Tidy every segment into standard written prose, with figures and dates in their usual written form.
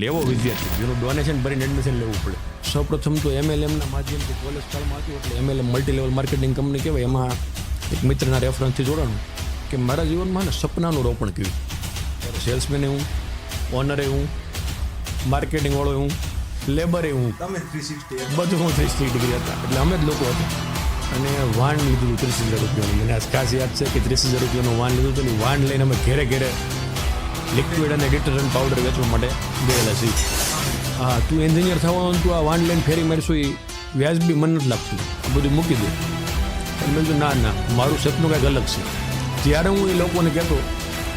એવો વિદ્યાર્થી જેનું ડોનેશન ભરીને એડમિશન લેવું પડે. સૌપ્રથમ તો MLMના માધ્યમથી કોલેજ કાળમાં હતું એટલે MLM multi level marketing company કહેવાય. એમાં એક મિત્રના રેફરન્સથી જોડાણું કે મારા જીવનમાં ને સપનાનું રોપણ કર્યું. ત્યારે સેલ્સમેને હું, ઓનરે હું, માર્કેટિંગવાળો હું, લેબરે હું, બધું હું 360 ડિગ્રી હતા. એટલે અમે જ લોકો હતા. અને વાન લીધું 30,000 રૂપિયાનું. મને આજ ખાસ યાદ છે કે 30,000 રૂપિયાનું વાન લીધું હતું. વાન લઈને અમે ઘેરે ઘેરે લિક્વિડ અને ડિટર્જન્ટ પાવડર વેચવા માટે ગયેલા છીએ. હા, તું એન્જિનિયર થવાનું, તું આ વાન લઈને ફેરી મારીશું એ વ્યાજબી મન નથી લાગતું, આ બધું મૂકી દે. પણ મેં કીધું ના, મારું સપનું કંઈક અલગ છે. ત્યારે હું એ લોકોને કહેતો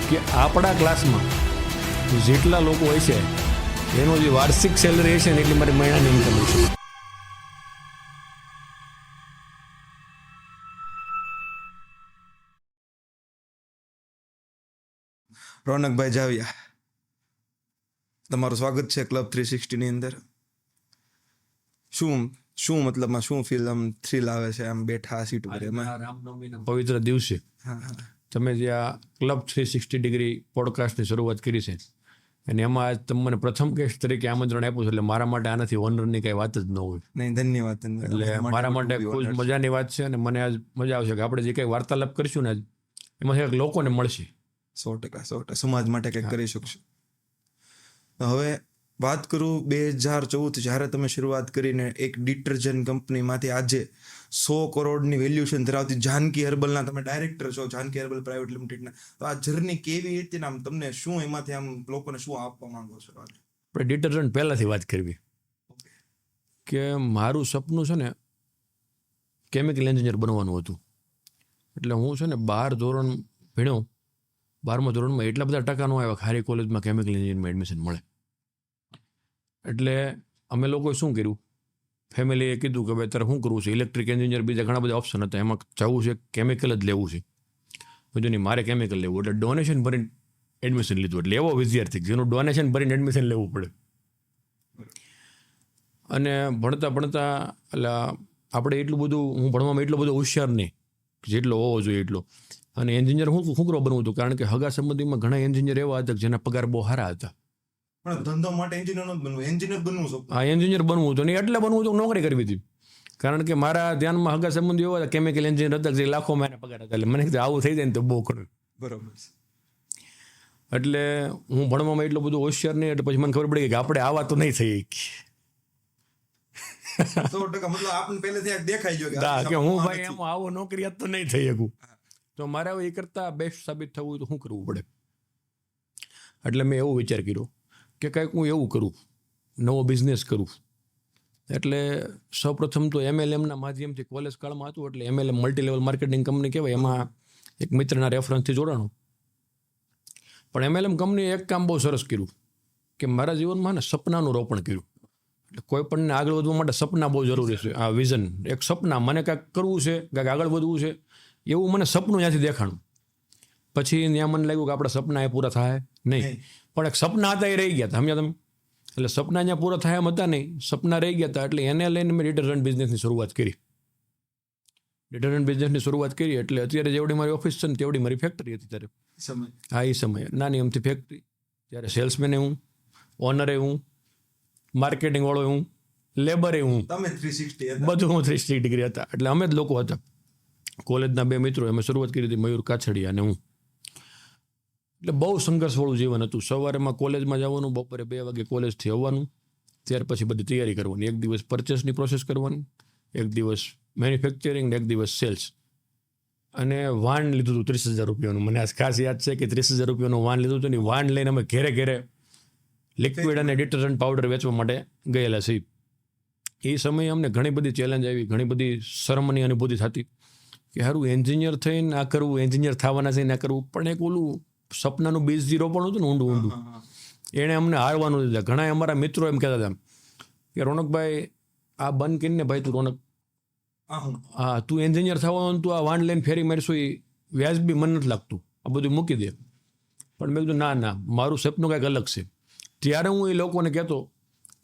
કે આપણા ક્લાસમાં જેટલા લોકો હોય છે એનો જે વાર્ષિક સેલરી હશે ને એટલી મારી મહિનાની ઇન્કમ હશે. રોનકભાઈ જાવિયા, તમારું સ્વાગત છે ક્લબ 360ની અંદર. શું મતલબમાં શું ફીલ આમ થ્રિલ આવે છે આમ બેઠા સીટ ઉપર? એમાં રામનવમીના પવિત્ર દિવસે તમે જે આ ક્લબ 360 ડિગ્રી પોડકાસ્ટની શરૂઆત કરી છે અને એમાં આજ તમે મને પ્રથમ ગેસ્ટ તરીકે આમંત્રણ આપ્યું છે એટલે મારા માટે આનાથી ઓનરની કંઈ વાત જ ન હોય. નહીં, ધન્યવાદ. એટલે મારા માટે ખૂબ મજાની વાત છે અને મને આજ મજા આવશે કે આપણે જે કંઈ વાર્તાલાપ કરીશું ને આજ એમાં કંઈક લોકોને મળશે. 100% સમાજ માટે કંઈક કરી શકશું. હવે વાત કરું 2014 જ્યારે તમે શરૂઆત કરીને એક ડિટર્જન્ટ કંપનીમાંથી આજે 100 કરોડની વેલ્યુએશન ધરાવતી જાનકી હર્બલના તમે ડાયરેક્ટર છો, જાનકી હર્બલ પ્રાઇવેટ લિમિટેડના. તો આ જર્ની કેવી રીતે આમ તમને શું એમાંથી આમ લોકોને શું આપવા માંગો છો? આપણે ડિટર્જન્ટ પહેલાંથી વાત કરવી કે મારું સપનું છે ને કેમિકલ એન્જિનિયર બનવાનું હતું. એટલે હું છે ને 12 ધોરણ ભણ્યો. 12મા ધોરણમાં એટલા બધા ટકા ન આવ્યા ખારી કોલેજમાં કેમિકલ એન્જિનિયરમાં એડમિશન મળે. એટલે અમે લોકોએ શું કર્યું, ફેમિલીએ કીધું કે ભાઈ તારે શું કરવું છે, ઇલેક્ટ્રિક એન્જિનિયર બીજા ઘણા બધા ઓપ્શન હતા, એમાં જવું છે કેમિકલ જ લેવું છે. બધું નહીં, મારે કેમિકલ લેવું. એટલે ડોનેશન ભરીને એડમિશન લીધું. એટલે એવો વિદ્યાર્થી જેનું ડોનેશન ભરીને એડમિશન લેવું પડે. અને ભણતા એટલે આપણે એટલું બધું, હું ભણવામાં એટલો બધો હોશિયાર નહીં જેટલો હોવો જોઈએ એટલો. અને એન્જિનિયર હું કરવા બનવું હતું કારણ કે હગા સંબંધીમાં ઘણા એન્જિનિયર એવા હતા જેના પગાર બહુ સારા હતા. પણ ધંધો માટે એન્જિનિયર ન બનવું, એન્જિનિયર બનવું છે. હા, એન્જિનિયર બનવું હતું ને એટલે બનવું હતું નોકરી કરવી હતી. કારણ કે મારા ધ્યાનમાં હગા સંબંધી એવા હતા કેમિકલ એન્જિનિયર હતા જે લાખોમાં એના પગાર હતા. એટલે મને કીધું આવું થઈ જાય ને તો બહુ ઘણું. બરોબર છે. એટલે હું ભણવામાં એટલો બધો હોશિયાર નહીં. એટલે પછી મને ખબર પડી કે આપણે આવા તો નહીં થઈ 100% મતલબ આપણને પહેલેથી દેખાઈ ગયો કે હું ભાઈ એમાં આવો નોકરીયાત તો નહીં થઈ શકું. તો મારે એ કરતાં બેસ્ટ સાબિત થવું હોય તો શું કરવું પડે? એટલે મેં એવો વિચાર કર્યો કે કંઈક હું એવું કરું, નવો બિઝનેસ કરું. એટલે સૌપ્રથમ તો MLMના માધ્યમથી કોલેજ કાળમાં હતું એટલે MLM multi level marketing company કહેવાય. એમાં એક મિત્રના રેફરન્સથી જોડાણું. પણ MLM કંપનીએ એક કામ બહુ સરસ કર્યું કે મારા જીવનમાં ને સપનાનું રોપણ કર્યું. એટલે કોઈ પણને આગળ વધવા માટે સપના બહુ જરૂરી છે. આ વિઝન, એક સપના, મને કાંઈક કરવું છે, કાંઈક આગળ વધવું છે, એવું મને સપનું ત્યાંથી દેખાણું. પછી ત્યાં મને લાગ્યું કે આપણા સપના એ પૂરા થાય નહીં. પણ એક સપના હતા એ રહી ગયા હતા, સમજ્યા તમે? એટલે સપના ત્યાં પૂરા થયા એમ હતા નહીં, સપના રહી ગયા હતા. એટલે એને લઈને મેં ડિટર્જન્ટ બિઝનેસની શરૂઆત કરી. એટલે અત્યારે જેવડી મારી ઓફિસ છે ને તેવડી મારી ફેક્ટરી હતી ત્યારે. હા, એ સમયે નાની અમથી ફેક્ટરી. ત્યારે સેલ્સમેને હું, ઓનરે હું, માર્કેટિંગવાળો હું, લેબરે હું, બધું હું 360 ડિગ્રી હતા. એટલે અમે જ લોકો હતા. કોલેજના 2 મિત્રો અમે શરૂઆત કરી હતી, મયુર કાછડિયા અને હું. એટલે બહુ સંઘર્ષવાળું જીવન હતું. સવારેમાં કોલેજમાં જવાનું, બપોરે 2 વાગે કોલેજથી આવવાનું, ત્યાર પછી બધી તૈયારી કરવાની. એક દિવસ પરચેસની પ્રોસેસ કરવાની, એક દિવસ મેન્યુફેક્ચરિંગ ને એક દિવસ સેલ્સ. અને વાન લીધું હતું 30,000 રૂપિયાનું. મને આજ ખાસ યાદ છે કે 30,000 રૂપિયાનું વાન લીધું હતું. ને વાન લઈને અમે ઘેરે ઘેરે લિક્વિડ અને ડિટર્જન્ટ પાવડર વેચવા માટે ગયેલા છીએ. એ સમયે અમને ઘણી બધી ચેલેન્જ આવી, ઘણી બધી શરમની અનુભૂતિ થતી કે સારું એન્જિનિયર થઈને આ કરવું, એન્જિનિયર થવાના થઈને આ કરવું. પણ એક ઓલું સપનાનું બીજ ઝીરો પણ હતું ને ઊંડું એણે અમને હારવાનું દીધા. ઘણા અમારા મિત્રો એમ કહેતા હતા કે રોનકભાઈ આ બંધ કરીને ભાઈ તું રોનક, હા તું એન્જિનિયર થવાનું, તું આ વાન લઈને ફેરી મારીશું એ વ્યાજબી મન નથી લાગતું, આ બધું મૂકી દે. પણ મેં કીધું ના, મારું સપનું કંઈક અલગ છે. ત્યારે હું એ લોકોને કહેતો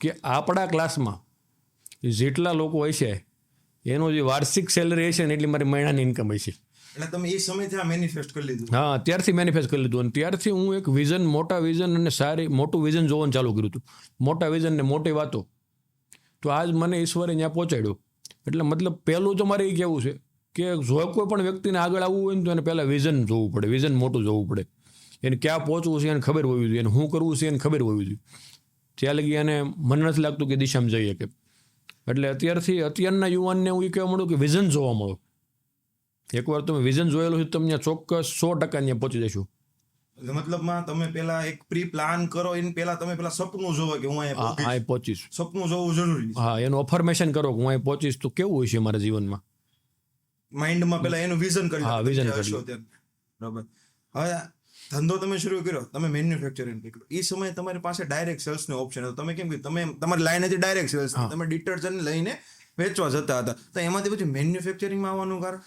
કે આપણા ક્લાસમાં જેટલા લોકો હોય છે એનો જે વાર્ષિક સેલરી હશે ને એટલી મારી મહિનાની ઇન્કમ હશે. એટલે તમે એ સમયથી આ મેનિફેસ્ટ કરી લીધું. હા, ત્યારથી મેનિફેસ્ટ કરી લીધું અને ત્યારથી હું એક વિઝન, મોટા વિઝન અને મોટું વિઝન જોવાનું ચાલુ કર્યું હતું. મોટા વિઝન ને મોટી વાતો. તો આજ મને ઈશ્વરે ત્યાં પહોંચાડ્યો. એટલે મતલબ પહેલું તો મારે એ કહેવું છે કે જો કોઈ પણ વ્યક્તિને આગળ આવવું હોય ને તો એને પહેલાં વિઝન જોવું પડે, વિઝન મોટું જોવું પડે. એને ક્યાં પહોંચવું છે એને ખબર હોવી જોઈએ, એને શું કરવું છે એને ખબર હોવી જોઈએ. ત્યાં લગી એને મને નથી લાગતું કે દિશામાં જઈએ કે. એટલે અત્યારના યુવાનને હું એ કહેવા માંડું કે વિઝન જોવા મળો. એકવાર તમે વિઝન જોયેલું છે તમે ચોક્કસ 100% ત્યાં પહોંચી જશો. એટલે મતલબમાં તમે પેલા એક પ્રી પ્લાન કરો, એને પેલા તમે પેલા સપનું જોવો કે હું અહીંયા પહોંચીશ. સપનું જોવું જરૂરી છે. હા, એનું અફર્મેશન કરો કે હું અહીં પહોંચીશ તો કેવું હોય છે મારા જીવનમાં. માઇન્ડમાં પેલા એનું વિઝન કરી હા, વિઝન કરી લો. બરાબર. હવે ધંધો તમે શરૂ કર્યો, તમે મેન્યુફેક્ચરિંગ કર્યું, એ સમયે તમારી પાસે ડાયરેક્ટ સેલ્સનો ઓપ્શન હતો. તમે કેમ કે તમે તમારી લાઈન હતી ડાયરેક્ટ સેલ્સ, તમે ડિટર્જન્ટ લઈને વેચવા જતા હતા, તો એમાંથી પછી મેન્યુફેક્ચરિંગમાં આવવાનું કારણ?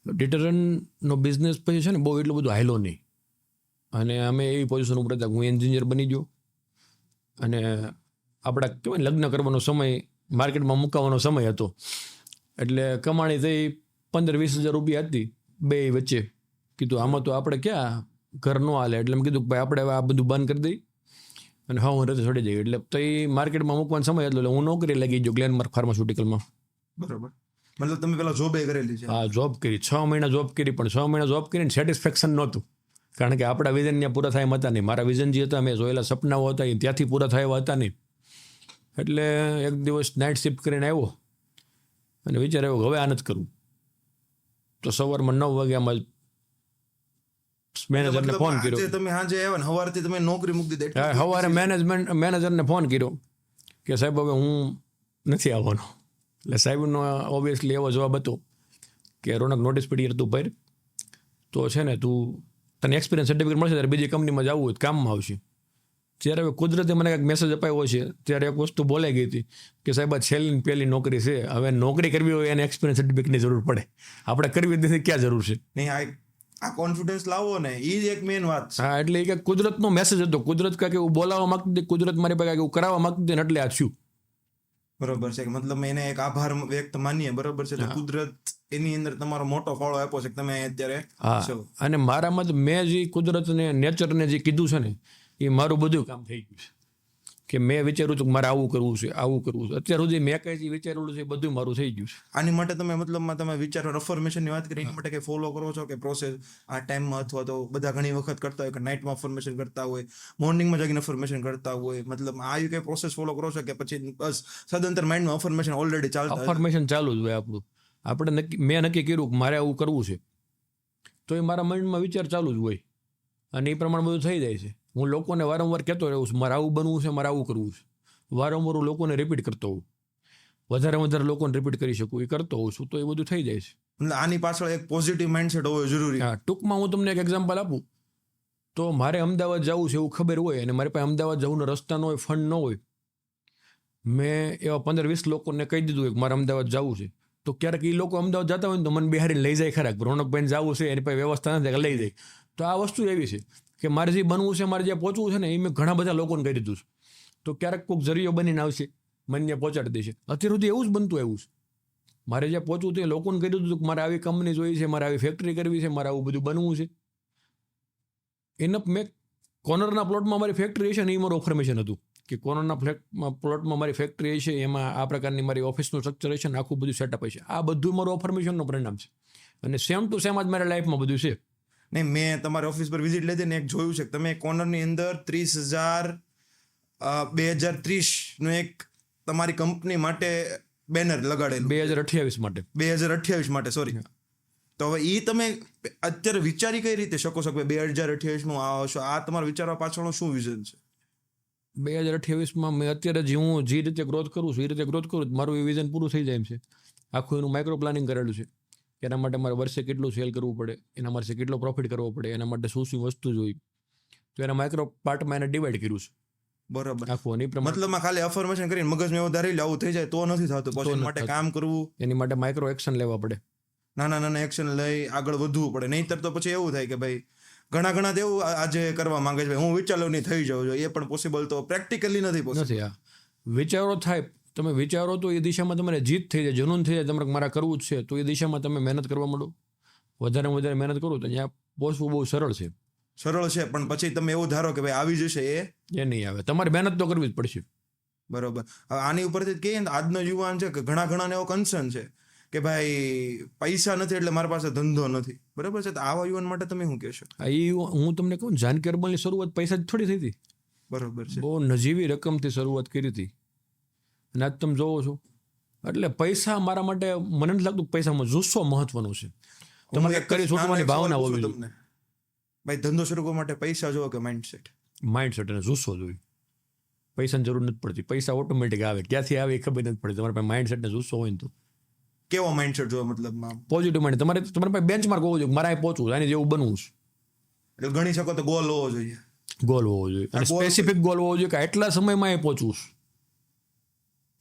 ડિટર્જન્ટનો બિઝનેસ પછી છે ને બહુ એટલું બધું હાલ્યો નહીં. અને અમે એવી પોઝિશન ઉપર હતા, હું એન્જિનિયર બની ગયો અને આપણા કહેવાય લગ્ન કરવાનો સમય, માર્કેટમાં મૂકવાનો સમય હતો. એટલે કમાણી થઈ 15-20 હજાર રૂપિયા હતી બે વચ્ચે. કીધું આમાં તો આપણે ક્યાં ઘર ન હાલે. એટલે મેં કીધું ભાઈ આપણે હવે આ બધું બંધ કરી દઈ અને હા હું રજે છોડી દઈએ. એટલે તો એ માર્કેટમાં મૂકવાનો સમય હતો. એટલે હું નોકરી લાગી ગયો ગ્લેનમાર્ક ફાર્માસ્યુટિકલમાં. બરાબર. મતલબ તમે પેલા જોબ કરેલી છે? હા, જોબ કરી. 6 મહિના જોબ કરી, પણ 6 મહિના જોબ કરીને સેટિસ્ફેક્શન નહોતું. કારણ કે આપણા વિઝન ત્યાં પૂરા થાય એમ હતા નહીં. મારા વિઝન જે હતા, મેં જોયેલા સપનાઓ હતા એ ત્યાંથી પૂરા થયા એવા હતા નહીં. એટલે એક દિવસ નાઇટ શિફ્ટ કરીને આવ્યો અને વિચાર આવ્યો હવે આ નથી કરવું. તો સવારમાં 9 વાગ્યામાં મેનેજરને ફોન કર્યો. તમે હાજે આવ્યા ને સવારથી તમે નોકરી મૂકી દીધી? સવારે મેનેજરને ફોન કર્યો કે સાહેબ હવે હું નથી આવવાનો. એટલે સાહેબનો ઓબ્વિયસલી એવો જવાબ હતો કે રોનક નોટિસ પીરિયડ તું ભર, તો છે ને તને એક્સપિરિયન્સ સર્ટિફિકેટ મળશે ત્યારે બીજી કંપનીમાં જવું હોય કામમાં આવશે. ત્યારે હવે કુદરતે મને કંઈક મેસેજ અપાયો છે ત્યારે એક વસ્તુ બોલાઈ ગઈ હતી કે સાહેબ આ છેલ્લી પહેલી નોકરી છે, હવે નોકરી કરવી હોય એને એક્સપિરિયન્સ સર્ટિફિકેટની જરૂર પડે, આપણે કરવી નથી ક્યાં જરૂર છે. નહીં, આ કોન્ફિડન્સ લાવો ને એ જ એક મેઇન વાત છે. હા, એટલે એ કે કુદરતનો મેસેજ હતો. કુદરત કાંઈક એવું બોલાવવા માંગતી હતી, કુદરત મારી પાસે એવું કરાવવા માંગતી હતી ને એટલે આ થયું. બરોબર છે. મતલબ એને એક આભાર વ્યક્ત માનીએ. બરોબર છે. કુદરત એની અંદર તમારો મોટો ફાળો આપ્યો છે કે તમે અત્યારે. હા, અને મારામાં મેં જે કુદરતને, નેચરને જે કીધું છે ને એ મારું બધું કામ થઈ ગયું છે. કે મેં વિચાર્યું હતું કે મારે આવું કરવું છે, આવું કરવું છે. અત્યાર સુધી મેં કંઈ વિચારેલું છે એ બધું મારું થઈ ગયું છે. આની માટે તમે મતલબમાં તમે વિચારો અફર્મેશનની વાત કરી, એની માટે કંઈ ફોલો કરો છો કે પ્રોસેસ આ ટાઈમમાં? અથવા તો બધા ઘણી વખત કરતા હોય કે નાઇટમાં અફર્મેશન કરતા હોય, મોર્નિંગમાં જાગીને અફર્મેશન કરતા હોય, મતલબ આ કંઈ પ્રોસેસ ફોલો કરો છો કે પછી બસ સદંતર માઇન્ડમાં અફર્મેશન ઓલરેડી ચાલતા? અફર્મેશન ચાલુ જ હોય આપણું. મેં નક્કી કર્યું કે મારે આવું કરવું છે તો એ મારા માઇન્ડમાં વિચાર ચાલુ જ હોય અને એ પ્રમાણે બધું થઈ જાય છે. હું લોકોને વારંવાર કહેતો રહું છું મારે આવું બનવું છે, મારે આવું કરવું છે. વારંવાર હું લોકોને રિપીટ કરતો હોઉં, વધારે લોકોને રિપીટ કરી શકું એ કરતો હોઉં છું, તો એ બધું થઈ જાય છે. આની પાછળ એક પોઝિટિવ માઇન્ડસેટ હોવો જરૂરી. હા, ટૂંકમાં હું તમને એક એક્ઝામ્પલ આપું તો મારે અમદાવાદ જવું છે એવું ખબર હોય અને મારી પાસે અમદાવાદ જવાનો રસ્તા ન હોય, ફંડ ન હોય, મેં એવા 15-20 લોકોને કહી દીધું કે મારે અમદાવાદ જવું છે. તો ક્યારેક એ લોકો અમદાવાદ જતા હોય ને તો મને બિહારીને લઈ જાય ખરા, રોનકભાઈને જવું છે એની પાસે વ્યવસ્થા નથી લઈ જાય. તો આ વસ્તુ એવી છે કે મારે જે બનવું છે, મારે જે પહોંચવું છે ને એ મેં ઘણા બધા લોકોને કહી દીધું છે. તો ક્યારેક કોઈક જરિયો બનીને આવશે, મને પહોંચાડી દેશે. અત્યાર સુધી એવું જ બનતું આવ્યું છે. મારે જ્યાં પહોંચવું હતું એ લોકોને કહી દીધું કે મારે આવી કંપની જોઈ છે, મારે આવી ફેક્ટરી કરવી છે, મારે આવું બધું બનવું છે. એને મેં કોર્નરના પ્લોટમાં મારી ફેક્ટરી હશે ને એ મારું અફર્મેશન હતું કે કોર્નરના પ્લોટમાં મારી ફેક્ટરી હશે, એમાં આ પ્રકારની મારી ઓફિસનું સ્ટ્રક્ચર હશે ને આખું બધું સેટઅપ હશે. આ બધું મારું અફર્મેશનનું પરિણામ છે અને સેમ ટુ સેમ જ મારી લાઈફમાં બધું છે. નહીં, મેં તમારી ઓફિસ પર વિઝિટ લીધી ને એક જોયું છે કે તમે કોર્નરની અંદર 2030 એક તમારી કંપની માટે બેનર લગાડેલું 2028 માટે સોરી. તો હવે એ તમે અત્યારે વિચારી કઈ રીતે શકો છો કે 2028 આવશો? આ તમારા વિચારવા પાછળનો શું વિઝન છે? 2028 મેં અત્યારે હું જે રીતે ગ્રોથ કરું છું એ રીતે ગ્રોથ કરું, મારું એ વિઝન પૂરું થઈ જાય એમ છે. આખું એનું માઇક્રો પ્લાનિંગ કરેલું છે. એના માટે મારે વર્ષે કેટલું સેલ કરવું પડે, એના માટે કેટલો પ્રોફિટ કરવો પડે, એના માટે શું વસ્તુ જોઈ, તો એના માઇક્રો પાર્ટમાં એને ડિવાઈડ કર્યું છે. બરાબર. આખું મતલબમાં ખાલી અફર્મેશન કરીને મગજમાં એવું ધારી આવું થઈ જાય તો નથી થતું. પછી એના માટે કામ કરવું, એની માટે માઇક્રો એક્શન લેવા પડે, નાના એક્શન લઈ આગળ વધવું પડે. નહીંતર તો પછી એવું થાય કે ભાઈ ઘણા એવું આજે કરવા માંગે છે, હું વિચારું નહીં થઈ જાઉં છું, એ પણ પોસિબલ તો પ્રેક્ટિકલી નથી. હા, વિચારો થાય, તમે વિચારો તો એ દિશામાં તમારે જીત થઈ જાય, જનૂન થઈ જાય તમારે મારા કરવું જ છે, તો એ દિશામાં તમે મહેનત કરવા માંડો. વધારે મહેનત કરું તો ત્યાં પહોંચવું બહુ સરળ છે. સરળ છે, પણ પછી તમે એવું ધારો કે ભાઈ આવી જશે એ એ નહીં આવે, તમારે મહેનત તો કરવી જ પડશે. બરોબર. હવે આની ઉપરથી કહીએ ને, આજનો યુવાન છે કે ઘણા એવો કન્સર્ન છે કે ભાઈ પૈસા નથી એટલે મારી પાસે ધંધો નથી, બરાબર છે, તો આવા યુવાન માટે તમે શું કહેશો? હું તમને કહું, જાનકી હર્બલની શરૂઆત પૈસા જ થોડી થઈ હતી. બરોબર છે. બહુ નજીવી રકમથી શરૂઆત કરી હતી અને આજ તમે જોવો છો. એટલે પૈસા મારા માટે મને નથી લાગતું પૈસામાં જુસ્સો મહત્વનો છે. તમારે કરી છૂટવાની ભાવના હોવી જોઈએ. તમને ભાઈ ધંધો શરૂ કરવા માટે પૈસા જોવો કે માઇન્ડસેટ? માઇન્ડસેટ અને જુસ્સો જોઈએ. પૈસાની જરૂર નથી પડતી, પૈસા ઓટોમેટિક આવે. ક્યાંથી આવે એ ખબર નથી પડતી. તમારા પાસે માઇન્ડસેટ ને જુસ્સો હોય ને તો. કેવો માઇન્ડસેટ જોવો? મતલબ પોઝિટિવ માઇન્ડ. તમારા પાસે બેન્ચમાર્ક હોવો જોઈએ, મારે અહીં પહોંચવું, આની જેવું બનવું છે. એટલે ગણી શકો તો ગોલ હોવો જોઈએ. ગોલ હોવો જોઈએ અને સ્પેસિફિક ગોલ હોવો જોઈએ કે એટલા સમયમાં એ પહોંચવું છે.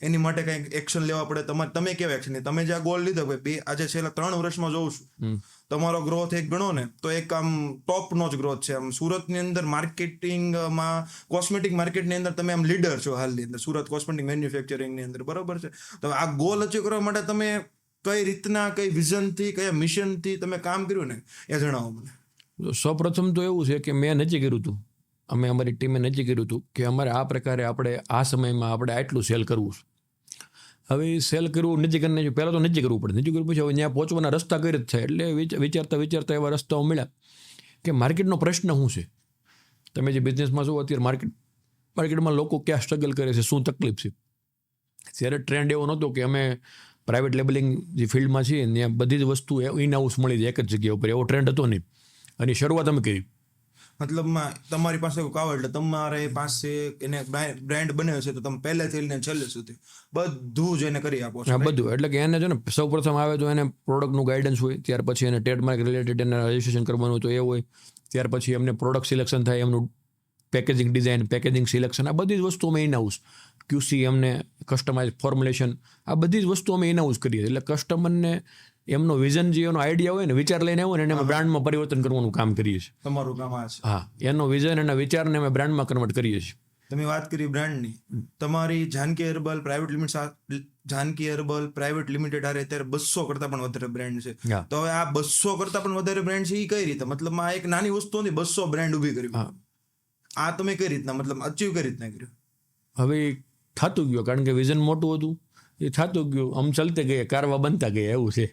એની માટે કંઈક એક્શન લેવા પડે. તમે કેવા એક્શન? તમે જે આ ગોલ લીધો ભાઈ, આજે છેલ્લા 3 વર્ષમાં જોઉં છું તમારો ગ્રોથ એક ગણો ને તો એક આમ ટોપ નો જ ગ્રોથ છે. આમ સુરતની અંદર માર્કેટિંગમાં, કોસ્મેટિક માર્કેટની અંદર તમે આમ લીડર છો હાલની અંદર, સુરત કોસ્મેટિક મેન્યુફેક્ચરિંગની અંદર, બરોબર છે. તો આ ગોલ અચીવ કરવા માટે તમે કઈ રીતના, કઈ વિઝનથી, કયા મિશનથી તમે કામ કર્યું ને એ જણાવો મને. સૌપ્રથમ તો એવું છે કે મેં નક્કી કર્યું હતું, અમે અમારી ટીમે નક્કી કર્યું હતું કે અમારે આ પ્રકારે આપણે આ સમયમાં આપણે આટલું સેલ કરવું છે. હવે સેલ કરવું નક્કી કરીને પહેલાં તો નક્કી કરવું પડે. નક્કી કર્યું પછી હવે ત્યાં પહોંચવાના રસ્તા કઈ રીતે થાય, એટલે વિચારતા એવા રસ્તાઓ મળ્યા કે માર્કેટનો પ્રશ્ન શું છે. તમે જે બિઝનેસમાં છો અત્યારે માર્કેટમાં લોકો ક્યાં સ્ટ્રગલ કરે છે, શું તકલીફ છે. ત્યારે ટ્રેન્ડ એવો નહોતો કે અમે પ્રાઇવેટ લેબલિંગ જે ફિલ્ડમાં છીએ ત્યાં બધી જ વસ્તુ ઇન હાઉસ મળી જાય એક જ જગ્યા ઉપર, એવો ટ્રેન્ડ હતો નહીં. અને શરૂઆત અમે કરી. મતલબમાં તમારી પાસે કોઈ આવો એટલે તમારે પાસે એને બ્રાન્ડ બને છે તો તમે પહેલેથી લઈને છેલ્લે સુધી બધું જ એને કરી આપો છો. હા, બધું. એટલે કે એને છે ને સૌ પ્રથમ આવે તો એને પ્રોડક્ટનું ગાઈડન્સ હોય, ત્યાર પછી એને ટ્રેડમાર્ક રિલેટેડ એને રજિસ્ટ્રેશન કરવાનું તો એ હોય, ત્યાર પછી એમને પ્રોડક્ટ સિલેક્શન થાય, એમનું પેકેજિંગ ડિઝાઇન, પેકેજિંગ સિલેક્શન, આ બધી જ વસ્તુ અમે ઇન હાઉસ, QC એમને કસ્ટમાઇઝ ફોર્મ્યુલેશન, આ બધી જ વસ્તુ અમે ઇન હાઉસ કરીએ. એટલે કસ્ટમરને એમનો વિઝન, જે એનો આઈડિયા હોય ને, વિચાર લઈને આવ્યો ને, એને અમે બ્રાન્ડમાં પરિવર્તન કરવાનું કામ કરીએ છીએ. તમારું કામ આ છે? હા, એનો વિઝન, એના વિચારને અમે બ્રાન્ડમાં કન્વર્ટ કરીએ છીએ. તમે વાત કરી બ્રાન્ડની, તમારી જાનકી હર્બલ પ્રાઇવેટ લિમિટેડ આ અત્યારે 200 કરતા પણ વધારે બ્રાન્ડ છે. તો હવે આ 200 કરતા પણ વધારે બ્રાન્ડ છે એ કઈ રીતે, મતલબ આ એક નાની વસ્તુ નથી, 200 બ્રાન્ડ ઊભી કરી, આ તમે કઈ રીતના, મતલબ અચીવ કઈ રીતના કર્યું? હવે થતું ગયું, કારણ કે વિઝન મોટું હતું, એ થતું ગયું, આમ ચાલતે ગયા, કારવા બનતા ગયા, એવું છે.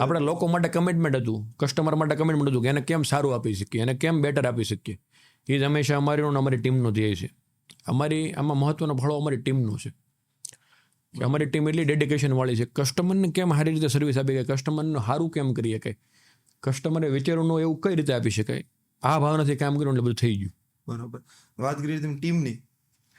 આપણા લોકો માટે કમિટમેન્ટ હતું, કસ્ટમર માટે કમિટમેન્ટ હતું કે એને કેમ સારું આપી શકીએ, એને કેમ બેટર આપી શકીએ. એ જ હંમેશા અમારી ટીમનો ધ્યેય છે. આમાં મહત્વનો ફાળો અમારી ટીમનો છે કે અમારી ટીમ એટલી ડેડિકેશન વાળી છે. કસ્ટમરને કેમ સારી રીતે સર્વિસ આપી શકાય, કસ્ટમરને સારું કેમ કરી શકાય, કસ્ટમરે વિચારવાનું એવું કઈ રીતે આપી શકાય, આ ભાવનાથી કામ કર્યું એટલે બધું થઈ ગયું. બરોબર. વાત કરી તમે ટીમની.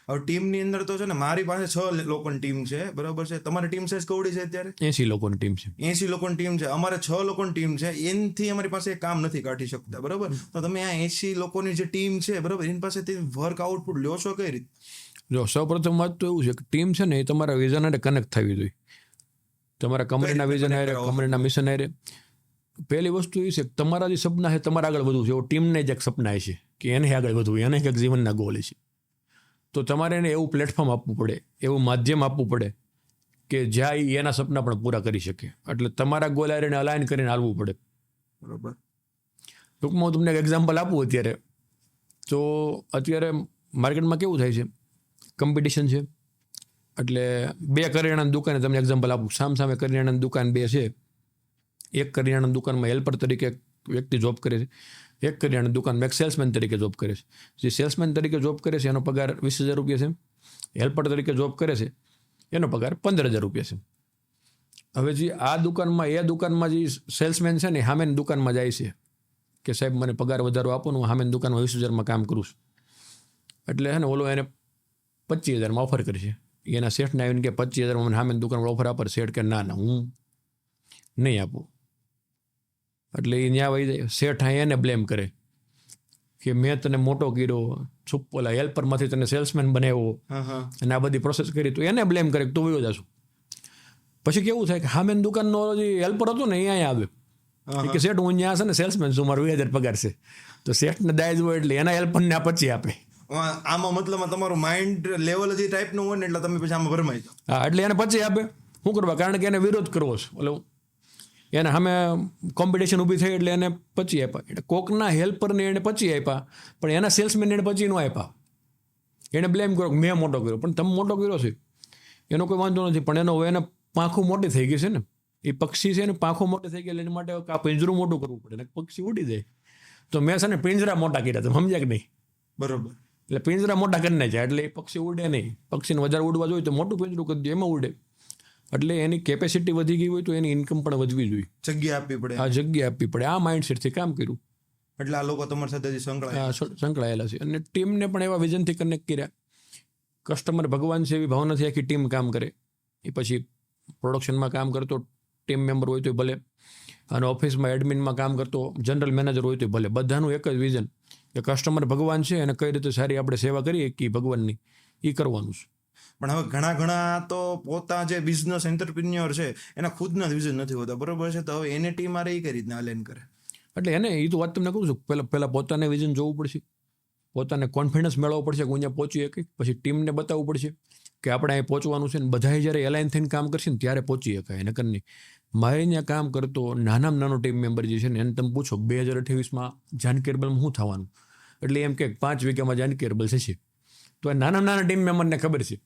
હવે ટીમની અંદર તો છે ને, મારી પાસે 6 લોકોની ટીમ છે, બરોબર છે. તમારી ટીમ સાઈઝ કવડી છે અત્યારે? 80 લોકોની ટીમ છે. 80 લોકોની ટીમ છે. અમારે 6 લોકોની ટીમ છે, એનથી અમારી પાસે કામ નથી કાઢી શકતા, બરોબર. તો તમે આ 80 લોકોની જે ટીમ છે, બરોબર, એની પાસેથી વર્ક આઉટપુટ લ્યો છો કઈ રીતે? જો સૌપ્રથમ વાત તો એવું છે કે ટીમ છે ને એ તમારા વિઝન હારે કનેક્ટ થવી જોઈએ, તમારા કંપનીના વિઝન હારે, કંપનીના મિશન હારે. પહેલી વસ્તુ એ છે કે તમારા જે સપના છે, તમારે આગળ વધવું છે, એવો ટીમને જ એક સપના છે કે એને આગળ વધવું, એને કંઈક જીવનના ગોલ છે. તો તમારે એને એવું પ્લેટફોર્મ આપવું પડે, એવું માધ્યમ આપવું પડે કે જ્યાં એના સપના પણ પૂરા કરી શકે. એટલે તમારા ગોલ હારે એને અલાઇન કરીને હાલવું પડે, બરોબર. ટૂંકમાં હું તમને એક એક્ઝામ્પલ આપું. અત્યારે માર્કેટમાં કેવું થાય છે, કોમ્પિટિશન છે. એટલે 2 કરિયાણાની દુકાને તમને એક્ઝામ્પલ આપું, સામે કરિયાણાની દુકાન 2 છે. એક કરિયાણાની દુકાનમાં હેલ્પર તરીકે વ્યક્તિ જોબ કરે છે, એક કરિયાણાની દુકાનમાં એક સેલ્સમેન તરીકે જોબ કરે છે. જે સેલ્સમેન તરીકે જોબ કરે છે એનો પગાર 20,000 રૂપિયા છે, હેલ્પર તરીકે જોબ કરે છે એનો પગાર 15,000 રૂપિયા છે. હવે જે આ દુકાનમાં જે સેલ્સમેન છે ને સામેની દુકાનમાં જાય છે કે સાહેબ મને પગાર વધારો આપો ને, હું સામેની દુકાનમાં 20,000માં કામ કરું છું. એટલે છે ને ઓલો એને 25,000માં ઓફર કરી છે. એના શેઠને આવીને કે 25,000માં મને સામેની દુકાનમાં ઓફર આપે. શેઠ કે ના હું નહીં આપું. એટલે એ ન્યા વહી જાય. શેઠ એને બ્લેમ કરે કે મેં તને મોટો કર્યો, ઓલા હેલ્પરમાંથી તને સેલ્સમેન બનાવ્યો અને આ બધી પ્રોસેસ કરી, તો એને બ્લેમ કરે કે તું વયો જાશું. પછી કેવું થાય કે સામેની દુકાનનો જે હેલ્પર હતો ને એ અહીંયા આવે કે શેઠ હું અહીંયા છે ને સેલ્સમેન છું, મારો 20,000 પગાર છે. તો શેઠને દાય જ હોય એટલે એના હેલ્પરને આ 25 આપે. આમાં મતલબ તમારું માઇન્ડ લેવલ જે ટાઈપનું હોય ને એટલે તમે પછી આમાં ભરમાઈ જાઓ. હા, એટલે એને 25 આપે. શું કરવા? કારણ કે એને વિરોધ કરવો છે. એટલે એને સામે કોમ્પિટિશન ઊભી થઈ એટલે એને 25 આપ્યા. એટલે કોકના હેલ્પરને એને 25 આપ્યા, પણ એના સેલ્સમેનને એને 25 ન આપ્યા. એને બ્લેમ કરો મેં મોટો કર્યો, પણ તમે મોટો કર્યો છે એનો કોઈ વાંધો નથી, પણ એને પાંખું મોટી થઈ ગઈ છે ને, એ પક્ષી છે ને પાંખું મોટી થઈ ગઈ એટલે એના માટે આ પિંજરું મોટું કરવું પડે ને પક્ષી ઉડી જાય. તો મેં છે ને પિંજરા મોટા કર્યા, તમે સમજ્યા કે નહીં? બરોબર. એટલે પિંજરા મોટા કરી નાખ્યા એટલે એ પક્ષી ઉડે નહીં. પક્ષીને વધારે ઉડવા જોઈએ તો મોટું પિંજરું કરી દે, એમાં ઉડે. એટલે એની કેપેસિટી વધી ગઈ હોય તો એની ઇન્કમ પણ વધવી જોઈએ, જગ્યા આપવી પડે. આ જગ્યા આપવી પડે. આ માઇન્ડસેટથી કામ કર્યું એટલે આ લોકો તમારી સાથે સંકળાયેલા છે. અને ટીમને પણ એવા વિઝનથી કનેક્ટ કર્યા. કસ્ટમર ભગવાન છે એવી ભાવનાથી આખી ટીમ કામ કરે. એ પછી પ્રોડક્શનમાં કામ કરતો ટીમ મેમ્બર હોય તો ભલે, અને ઓફિસમાં એડમિનમાં કામ કરતો જનરલ મેનેજર હોય તો ભલે, બધાનું એક જ વિઝન કે કસ્ટમર ભગવાન છે અને કઈ રીતે સારી આપણે સેવા કરીએ કે ભગવાનની એ કરવાનું છે. પણ હવે ઘણા તો પોતા જે બિઝનેસ એન્ટરપ્રિન્યોર છે એના ખુદના વિઝન નથી હોતા, બરોબર છે? તો હવે એને ટીમ આ કઈ રીતના અલાઈન કરે? એટલે એને એ તો વાત તમને કહું છું, પહેલાં પોતાને વિઝન જોવું પડશે, પોતાને કોન્ફિડન્સ મેળવવો પડશે કે હું અહીંયા પહોંચી શકીશ. પછી ટીમને બતાવવું પડશે કે આપણે અહીં પહોંચવાનું છે, ને બધાએ જ્યારે એલાઇન થઈને કામ કરશે ને ત્યારે પહોંચી શકાય. એને કરીને મારે અહીંયા કામ કરતો નાનામાં નાનો ટીમ મેમ્બર જે છે ને એને તમે પૂછો 2028માં જાનકી હર્બલમાં શું થવાનું, એટલે એમ કે 5 વીઘામાં જાનકી હર્બલ થશે. તો એ નાના ટીમ મેમ્બરને ખબર છે.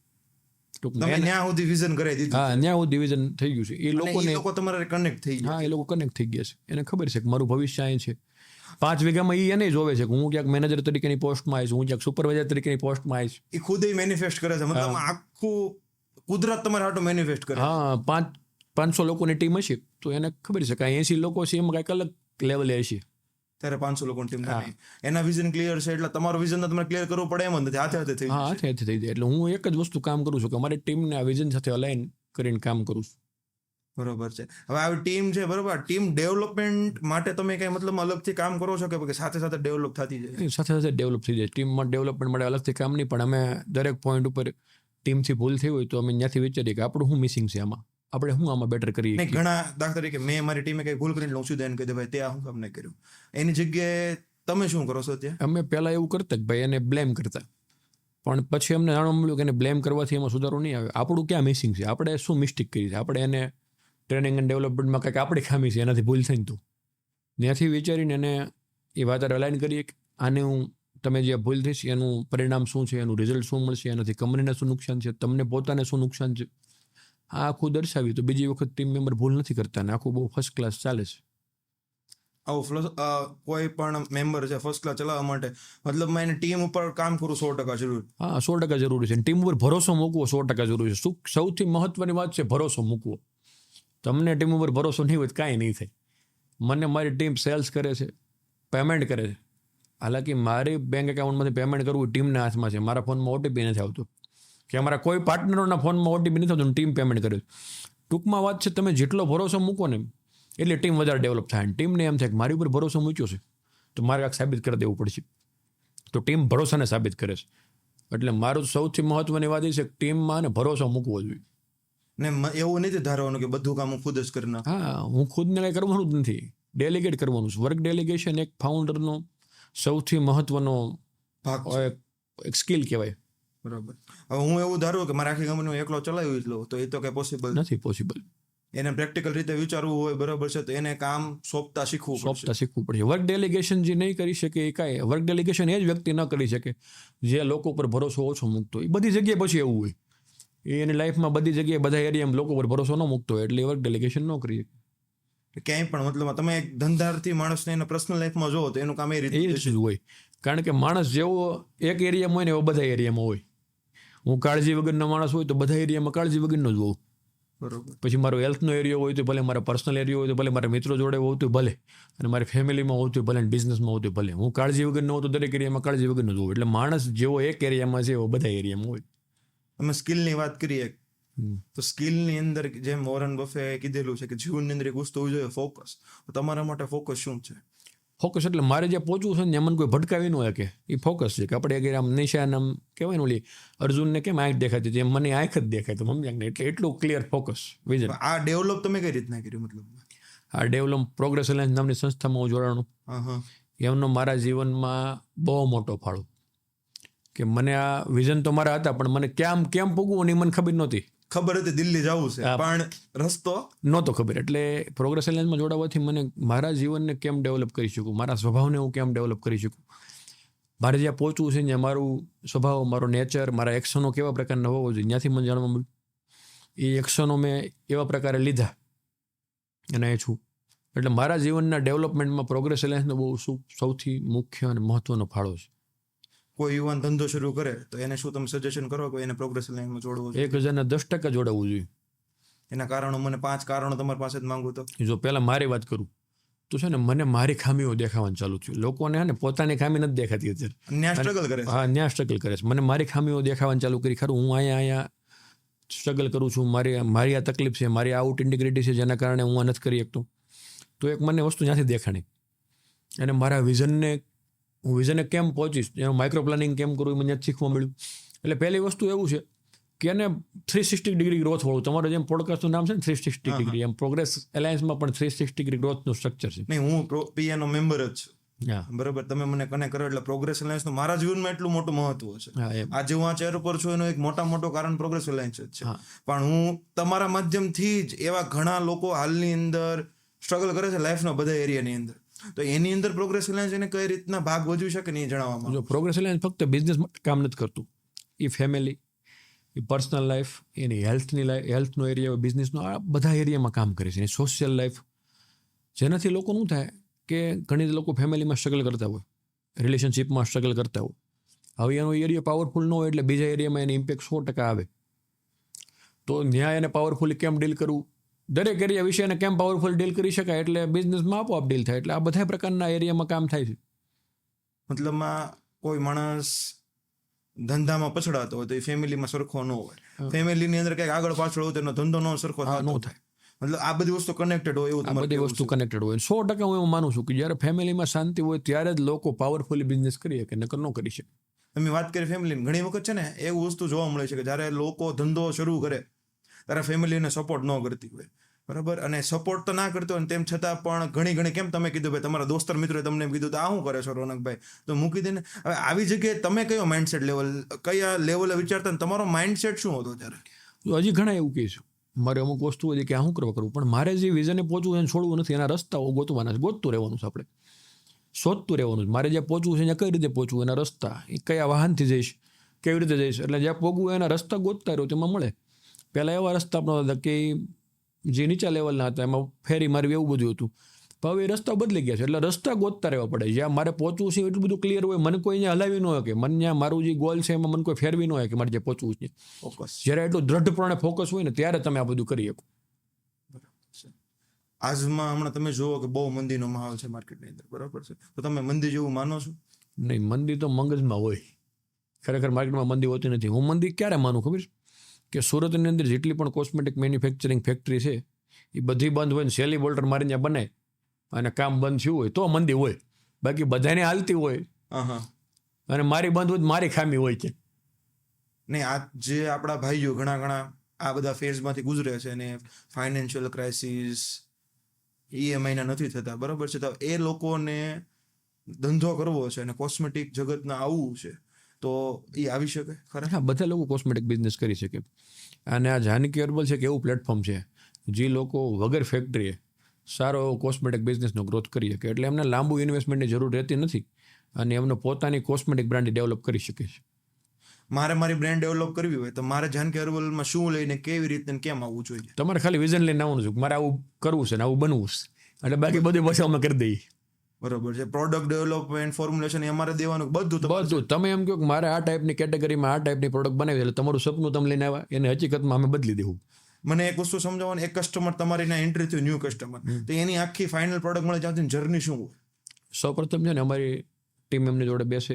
ત્યાં સુધી વિઝન કરાવી દીધું. હા, ત્યાં સુધી વિઝન થઈ ગયું છે. એ લોકો તમારે કનેક્ટ થઈ ગયા. હા, એ લોકો કનેક્ટ થઈ ગયા છે. એને ખબર છે કે મારું ભવિષ્ય અહીં છે. 5 વીઘામાં એ એને જોવે છે કે હું ક્યાંક મેનેજર તરીકેની પોસ્ટમાં આવીશ, હું ક્યાંક સુપરવાઇઝર તરીકેની પોસ્ટમાં આવીશ. એ ખુદ મેનિફેસ્ટ કરે છે, મતલબ આખું કુદરત તમારા હાટું મેનિફેસ્ટ કરે. હા, 500 લોકોની ટીમ હશે તો એને ખબર છે કે 80 લોકો છે એમાં કંઈક અલગ લેવલે હશે. ત્યારે 500 લોકોની ટીમ એના વિઝન ક્લિયર છે એટલે તમારું વિઝન તમારે ક્લિયર કરવું પડે એમ નથી, હાથે થઈ જાય. હાથે થઈ જાય. એટલે હું એક જ વસ્તુ કામ કરું છું કે અમારી ટીમને આ વિઝન સાથે અલાઈન કરીને કામ કરું છું. બરોબર છે. હવે આવી ટીમ છે, બરોબર, ટીમ ડેવલપમેન્ટ માટે તમે કઈ મતલબ અલગથી કામ કરો છો કે સાથે સાથે ડેવલપ થતી જાય? સાથે ડેવલપ થઈ જાય. ટીમમાં ડેવલપમેન્ટ માટે અલગથી કામ નહીં, પણ અમે દરેક પોઈન્ટ ઉપર ટીમથી ભૂલ થઈ હોય તો અમે ત્યાંથી વિચારીએ કે આપણું શું મિસિંગ છે, આપણે શું આમાં બેટર કરીએ. ઘણા દાખલા તરીકે મેં મારી ટીમે કઈ ભૂલ કરીને લઉં છું એને કહી દે ભાઈ તે આ શું કામ નહીં કર્યું, એની જગ્યાએ તમે શું કરો છો ત્યાં? અમે પહેલા એવું કરતા કે ભાઈ એને બ્લેમ કરતા, પણ પછી અમને જાણવા મળ્યું કે એને બ્લેમ કરવાથી એમાં સુધારો નહીં આવે. આપણું ક્યાં મિસિંગ છે, આપણે શું મિસ્ટેક કરી છે, આપણે એને ટ્રેનિંગ એન્ડ ડેવલપમેન્ટમાં કંઈક આપણી ખામી છે, એનાથી ભૂલ થઈને તો ત્યાંથી વિચારીને એને એ વાત અલાઈન કરીએ કે આને તમે જે ભૂલ થઈ છે એનું પરિણામ શું છે, એનું રિઝલ્ટ શું મળશે, એનાથી કંપનીને શું નુકસાન છે, તમને પોતાને શું નુકસાન છે, આ આખું દર્શાવી તો બીજી વખત ટીમ મેમ્બર ભૂલ નથી કરતા ને આખું બહુ ફર્સ્ટ ક્લાસ ચાલે છે. આવું કોઈ પણ મેમ્બર છે ફર્સ્ટ ક્લાસ ચલાવવા માટે મતલબ એને ટીમ ઉપર કામ કરવું 100% જરૂરી. હા, 100% જરૂરી છે. ટીમ ઉપર ભરોસો મૂકવો 100% જરૂરી છે. સૌથી મહત્વની વાત છે ભરોસો મૂકવો. તમને ટીમ ઉપર ભરોસો નહીં હોય કાંઈ નહીં થાય. મને મારી ટીમ સેલ્સ કરે છે, પેમેન્ટ કરે છે, હાલાકી મારી બેંક એકાઉન્ટમાંથી પેમેન્ટ કરવું ટીમના હાથમાં છે. મારા ફોનમાં ઓટીપી નથી આવતું કે અમારા કોઈ પાર્ટનરોના ફોનમાં ઓટીપી નથી આવતું, ટીમ પેમેન્ટ કરે છે. ટૂંકમાં વાત છે તમે જેટલો ભરોસો મૂકો ને એટલે ટીમ વધારે ડેવલપ થાય. ટીમને એમ થાય કે મારી ઉપર ભરોસો મૂક્યો છે તો મારે કાંઈક સાબિત કરી દેવું પડશે, તો ટીમ ભરોસાને સાબિત કરે છે. એટલે મારું સૌથી મહત્વની વાત એ છે કે ટીમમાં ને ભરોસો મૂકવો જોઈએ. ને એવું નથી ધારવાનું કે બધું કામ હું ખુદ જ કરી નાખું. હા, હું ખુદને કંઈ કરવાનું જ નથી, ડેલિગેટ કરવાનું છે. વર્ક ડેલિગેશન એક ફાઉન્ડરનો સૌથી મહત્વનો ભાગ, એક સ્કિલ કહેવાય. બરાબર. હવે હું એવું ધારું કે મારે આખી કંપની એકલો ચલાવી જ લઉં તો એ તો કઈ પોસિબલ નથી. પોસિબલ એને પ્રેક્ટિકલ રીતે વિચારવું હોય, બરાબર છે, તો એને કામ સોંપતા શીખવું પડશે. વર્ક ડેલિગેશન જે નહીં કરી શકે એ કાંઈ વર્ક ડેલિગેશન એ જ વ્યક્તિ ન કરી શકે જે લોકો પર ભરોસો ઓછો મૂકતો હોય. બધી જગ્યાએ પછી એવું હોય, એની લાઈફમાં બધી જગ્યાએ બધા એરિયામાં લોકો પર ભરોસો ન મૂકતો હોય એટલે વર્ક ડેલિગેશન ન કરી શકે. ક્યાંય પણ મતલબ તમે એક ધંધાર્થી માણસને એના પર્સનલ લાઈફમાં જોવો તો એનું કામ એ રીતે જ હોય. કારણ કે માણસ જેવો એક એરિયામાં હોય ને એવો બધા એરિયામાં હોય. હું કાળજી વગરનો માણસ હોય તો બધા એરિયામાં કાળજી વગરનો જ હોઉં. બરોબર. પછી મારો હેલ્થનો એરિયો હોય તો ભલે, મારા પર્સનલ એરિયો હોય તો ભલે, મારા મિત્રો જોડે હોય તો ભલે, અને મારી ફેમિલીમાં હોય તો ભલે, બિઝનેસમાં હોય તો ભલે. હું કાળજી વગરનો હોઉં તો દરેક એરિયામાં કાળજી વગરનો જ હોઉં. એટલે માણસ જેવો એક એરિયામાં છે એવો બધા એરિયામાં હોય. અમે સ્કિલની વાત કરીએ તો સ્કિલની અંદર જેમ વોરન બફે કીધેલું છે કે જીવનની અંદર એક વસ્તુ હોવી જોઈએ, ફોકસ. તમારા માટે ફોકસ શું છે? ફોકસ એટલે મારે જે પહોંચવું છે ને એમાં કોઈ ભટકાવી ન હોય કે એ ફોકસ છે. કે આપણે અગર આમ નિશાન આમ કહેવાય ને ઓલી અર્જુનને કેમ આંખ દેખાતી હતી એમ મને આંખ જ દેખાય તો સમજ્યા ને, એટલે એટલું ક્લિયર ફોકસ વિઝન. આ ડેવલપ તમે કઈ રીતના કર્યું? મતલબ આ ડેવલપ પ્રોગ્રેસ એલાયન્સ નામની સંસ્થામાં હું જોડાણું. એમનો મારા જીવનમાં બહુ મોટો ફાળો કે મને આ વિઝન તો મારા હતા પણ મને કેમ પૂગવું એ મને ખબર નહોતી. ખબર હતી દિલ્હી જવું છે, પણ રસ્તો નહોતો ખબર. એટલે પ્રોગ્રેસ એલાયન્સમાં જોડાવાથી મને મારા જીવનને કેમ ડેવલપ કરી શકું, મારા સ્વભાવને હું કેમ ડેવલપ કરી શકું, મારે જ્યાં પહોંચવું છે ત્યાં મારું સ્વભાવ, મારો નેચર, મારા એક્શનો કેવા પ્રકારના હોવો જોઈએ, ત્યાંથી મને જાણવા મળ્યું. એ એક્શનો મેં એવા પ્રકારે લીધા અને એ છું. એટલે મારા જીવનના ડેવલપમેન્ટમાં પ્રોગ્રેસ એલાયન્સનો બહુ સૌથી મુખ્ય અને મહત્વનો ફાળો છે. કોઈ યુવાન ધંધો શરૂ કરે તો એને શું તમે સજેશન કરો કે એને પ્રોગ્રેસ લાઈનમાં જોડવું જોઈએ? 1010% જોડાવવું જોઈએ. એના કારણો મને 5 કારણો તમારી પાસે જ માંગુ તો? જો પહેલાં મારી વાત કરું તો છે ને, મને મારી ખામીઓ દેખાવાનું ચાલુ થયું. લોકોને ને પોતાની ખામી નથી દેખાતી અત્યારે. ન્યા સ્ટ્રગલ કરે છે. હા, ન્યા સ્ટ્રગલ કરે છે. મને મારી ખામીઓ દેખાવાનું ચાલુ કરી. ખરું, હું અહીંયા સ્ટ્રગલ કરું છું, મારી આ તકલીફ છે, મારી આઉટ ઇન્ટિગ્રિટી છે, જેના કારણે હું આ નથી કરી શકતો. તો એક મને વસ્તુ ત્યાંથી દેખાણી અને મારા વિઝને કેમ પહોંચીશ, એનું માઇક્રો પ્લાનિંગ કેમ કરવું, એ મને શીખવા મળ્યું. એટલે પહેલી વસ્તુ એવું છે કે એને 360 ડિગ્રી ગ્રોથ વાળું, તમારું જેમ પોડકાસ્ટનું નામ છે ને 360 ડિગ્રી, એમ પ્રોગ્રેસ એલાયન્સમાં પણ 360 ડિગ્રી ગ્રોથનું સ્ટ્રક્ચર છે. નહીં, હું પીએનો મેમ્બર જ છું. હા, બરાબર. તમે મને કનેક્ટ કરો એટલે પ્રોગ્રેસ એલાયન્સનું મારા જીવનમાં એટલું મોટું મહત્વ છે. આજે હું આ ચેર ઉપર છું એનું એક મોટો કારણ પ્રોગ્રેસ એલાયન્સ જ છે. પણ હું તમારા માધ્યમથી જ એવા ઘણા લોકો હાલની અંદર સ્ટ્રગલ કરે છે લાઈફના બધા એરિયાની અંદર, તો એની અંદર પ્રોગ્રેસ એલાયન્સ એને કઈ રીતના ભાગ ભજવી શકે ને એ જણાવવામાં. જો પ્રોગ્રેસ એલાયન્સ ફક્ત બિઝનેસ કામ નથી કરતું, એ ફેમિલી, એ પર્સનલ લાઈફ, એની હેલ્થનો એરિયા, બિઝનેસનો, આ બધા એરિયામાં કામ કરે છે. એની સોશિયલ લાઈફ, જેનાથી લોકો શું થાય કે ઘણી લોકો ફેમિલીમાં સ્ટ્રગલ કરતા હોય, રિલેશનશિપમાં સ્ટ્રગલ કરતા હોય. હવે એનો એરિયા પાવરફુલ ન હોય એટલે બીજા એરિયામાં એની ઇમ્પેક્ટ 100% આવે. તો ન્યાય એને પાવરફુલી કેમ ડીલ કરવું, દરેક એરિયા વિશે એને કેમ પાવરફુલ ડીલ કરી શકાય, એટલે બિઝનેસમાં આપોઆપ ડીલ થાય. એટલે આ બધા પ્રકારના એરિયામાં કામ થાય છે. મતલબમાં કોઈ માણસ ધંધામાં પછડાતો હોય તો એ ફેમિલીમાં સરખો ન હોય, ફેમિલીની અંદર કંઈક આગળ પાછળ હોય તો એનો ધંધો ન સરખો ન થાય. મતલબ આ બધી વસ્તુ કનેક્ટેડ હોય એવું? આ બધી વસ્તુ કનેક્ટેડ હોય. 100% હું એવું માનું છું કે જ્યારે ફેમિલીમાં શાંતિ હોય ત્યારે જ લોકો પાવરફુલી બિઝનેસ કરી શકે, નકર ન કરી શકે. તમે વાત કરી ફેમિલીની, ઘણી વખત છે ને એવું વસ્તુ જોવા મળે છે કે જ્યારે લોકો ધંધો શરૂ કરે ત્યારે ફેમિલીને સપોર્ટ ન કરતી હોય, બરાબર. અને સપોર્ટ તો ના કરતો હોય તેમ છતાં પણ ઘણી કેમ તમે કીધું ભાઈ તમારા દોસ્તર મિત્રોએ તમને એમ કીધું તો આ શું કરે છો રોનકભાઈ, તો મૂકી દે ને. હવે આવી જગ્યાએ તમે કયો માઇન્ડસેટ કયા લેવલે વિચારતા ને તમારો માઇન્ડસેટ શું હતો ત્યારે? હજી ઘણા એવું કહીશું, મારે અમુક વસ્તુ હતી કે આ શું કરવું, પણ મારે જે વિઝને પહોંચવું એને છોડવું નથી. એના રસ્તાઓ ગોતવાના છે, ગોતતું રહેવાનું છે, આપણે શોધતું રહેવાનું છે. મારે જ્યાં પહોંચવું છે ત્યાં કઈ રીતે પહોંચવું, એના રસ્તા, એ કયા વાહનથી જઈશ, કેવી રીતે જઈશ, એટલે જ્યાં પહોંચવું એના રસ્તા ગોતતા રહ્યો તેમાં મળે. પહેલાં એવા રસ્તા આપણા હતા કે જે નીચા લેવલના હતા, એમાં ફેરી મારવી, એવું બધું હતું. પણ હવે એ રસ્તા બદલી ગયા છે, એટલે રસ્તા ગોતતા રહેવા પડે. જ્યાં મારે પહોંચવું છે એટલું બધું ક્લિયર હોય, મને કોઈ અહીંયા હલાવી ન હોય કે મને ત્યાં મારું જે ગોલ છે એમાં મને કોઈ ફેરવી ન હોય કે મારે જે પહોંચવું છે. ફોકસ જ્યારે એટલું દ્રઢપણે ફોકસ હોય ને ત્યારે તમે આ બધું કરી શકો. આજમાં હમણાં તમે જુઓ કે બહુ મંદીનો માહોલ છે માર્કેટની અંદર, બરાબર છે, તો તમે મંદી જેવું માનો છો? નહીં, મંદી તો મગજમાં હોય, ખરેખર માર્કેટમાં મંદી હોતી નથી. હું મંદી ક્યારે માનું ખબર કે સુરતની અંદર જેટલી પણ કોસ્મેટિક મેન્યુફેક્ચરિંગ ફેક્ટરી છે એ બધી બંધ હોય ને સેલી બોલ્ટર મારીને ત્યાં બને અને કામ બંધ થયું હોય તો મંદી હોય. બાકી બધાને હાલતી હોય અને મારી બંધ હોય, મારી ખામી હોય છે. નહીં, આ જે આપણા ભાઈઓ ઘણા આ બધા ફેઝમાંથી ગુજરે છે અને ફાઇનાન્શિયલ ક્રાઇસિસ, EMI નથી થતા, બરાબર છે, તો એ લોકોને ધંધો કરવો છે અને કોસ્મેટિક જગતના આવવું છે તો એ આવી શકે ખરા? હા, બધા લોકો કોસ્મેટિક બિઝનેસ કરી શકે. અને આ જાનકી હર્બલ છે કે એવું પ્લેટફોર્મ છે જે લોકો વગર ફેક્ટરીએ સારો કોસ્મેટિક બિઝનેસનો ગ્રોથ કરી શકે. એટલે એમને લાંબુ ઇન્વેસ્ટમેન્ટની જરૂર રહેતી નથી અને એમને પોતાની કોસ્મેટિક બ્રાન્ડ ડેવલપ કરી શકે છે. મારે મારી બ્રાન્ડ ડેવલપ કરવી હોય તો મારે જાનકી હર્બલમાં શું લઈને કેવી રીતે કેમ આવવું જોઈએ? તમારે ખાલી વિઝન લઈને આવવાનું છે, મારે આવું કરવું છે ને આવું બનવું છે, એટલે બાકી બધી ભાષા અમે કરી દઈએ. બરોબર છે. પ્રોડક્ટ ડેવલપમેન્ટ, ફોર્મ્યુલેશન એ અમારે દેવાનું બધું? તમે એમ કહો કે મારે આ ટાઈપની કેટેગરીમાં આ ટાઈપની પ્રોડક્ટ બનાવી, એટલે તમારું સપનું તમે લઈને આવ્યા એને હકીકતમાં અમે બદલી દેવું. મને એક વસ્તુ સમજાવવાનું, એક કસ્ટમર તમારી ના એન્ટ્રી થયું, ન્યૂ કસ્ટમર, તો એની આખી ફાઇનલ પ્રોડક્ટ મળે ત્યાંથી જર્ની શું હોય? સૌપ્રથમ છે ને અમારી ટીમ એમની જોડે બેસે,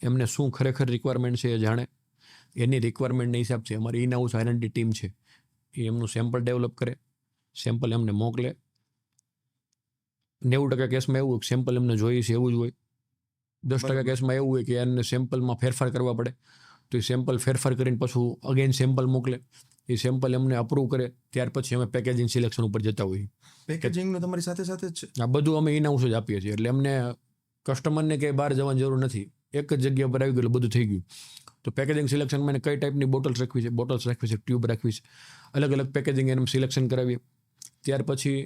એમને શું ખરેખર રિક્વાયરમેન્ટ છે એ જાણે, એની રિક્વાયરમેન્ટના હિસાબથી અમારી ઇન હાઉસ R&D ટીમ છે એ એમનું સેમ્પલ ડેવલપ કરે, સેમ્પલ એમને મોકલે. 90% કેસમાં એવું હોય કે સેમ્પલ એમને જોઈએ છે એવું જ હોય. 10% કેસમાં એવું હોય કે એને સેમ્પલમાં ફેરફાર કરવા પડે, તો એ સેમ્પલ ફેરફાર કરીને પાછું અગેન સેમ્પલ મોકલે. એ સેમ્પલ એમને અપ્રૂવ કરે, ત્યાર પછી અમે પેકેજિંગ સિલેક્શન ઉપર જતા હોઈએ. પેકેજિંગનું તમારી સાથે જ છે? આ બધું અમે ઇન હાઉસ જ આપીએ છીએ, એટલે એમને કસ્ટમરને ક્યાંય બહાર જવાની જરૂર નથી. એક જ જગ્યા પર આવી ગયું, બધું થઈ ગયું. તો પેકેજિંગ સિલેક્શનમાં એને કઈ ટાઈપની બોટલ્સ રાખવી છે, ટ્યુબ રાખવી છે, અલગ અલગ પેકેજિંગ એને સિલેક્શન કરાવીએ. ત્યાર પછી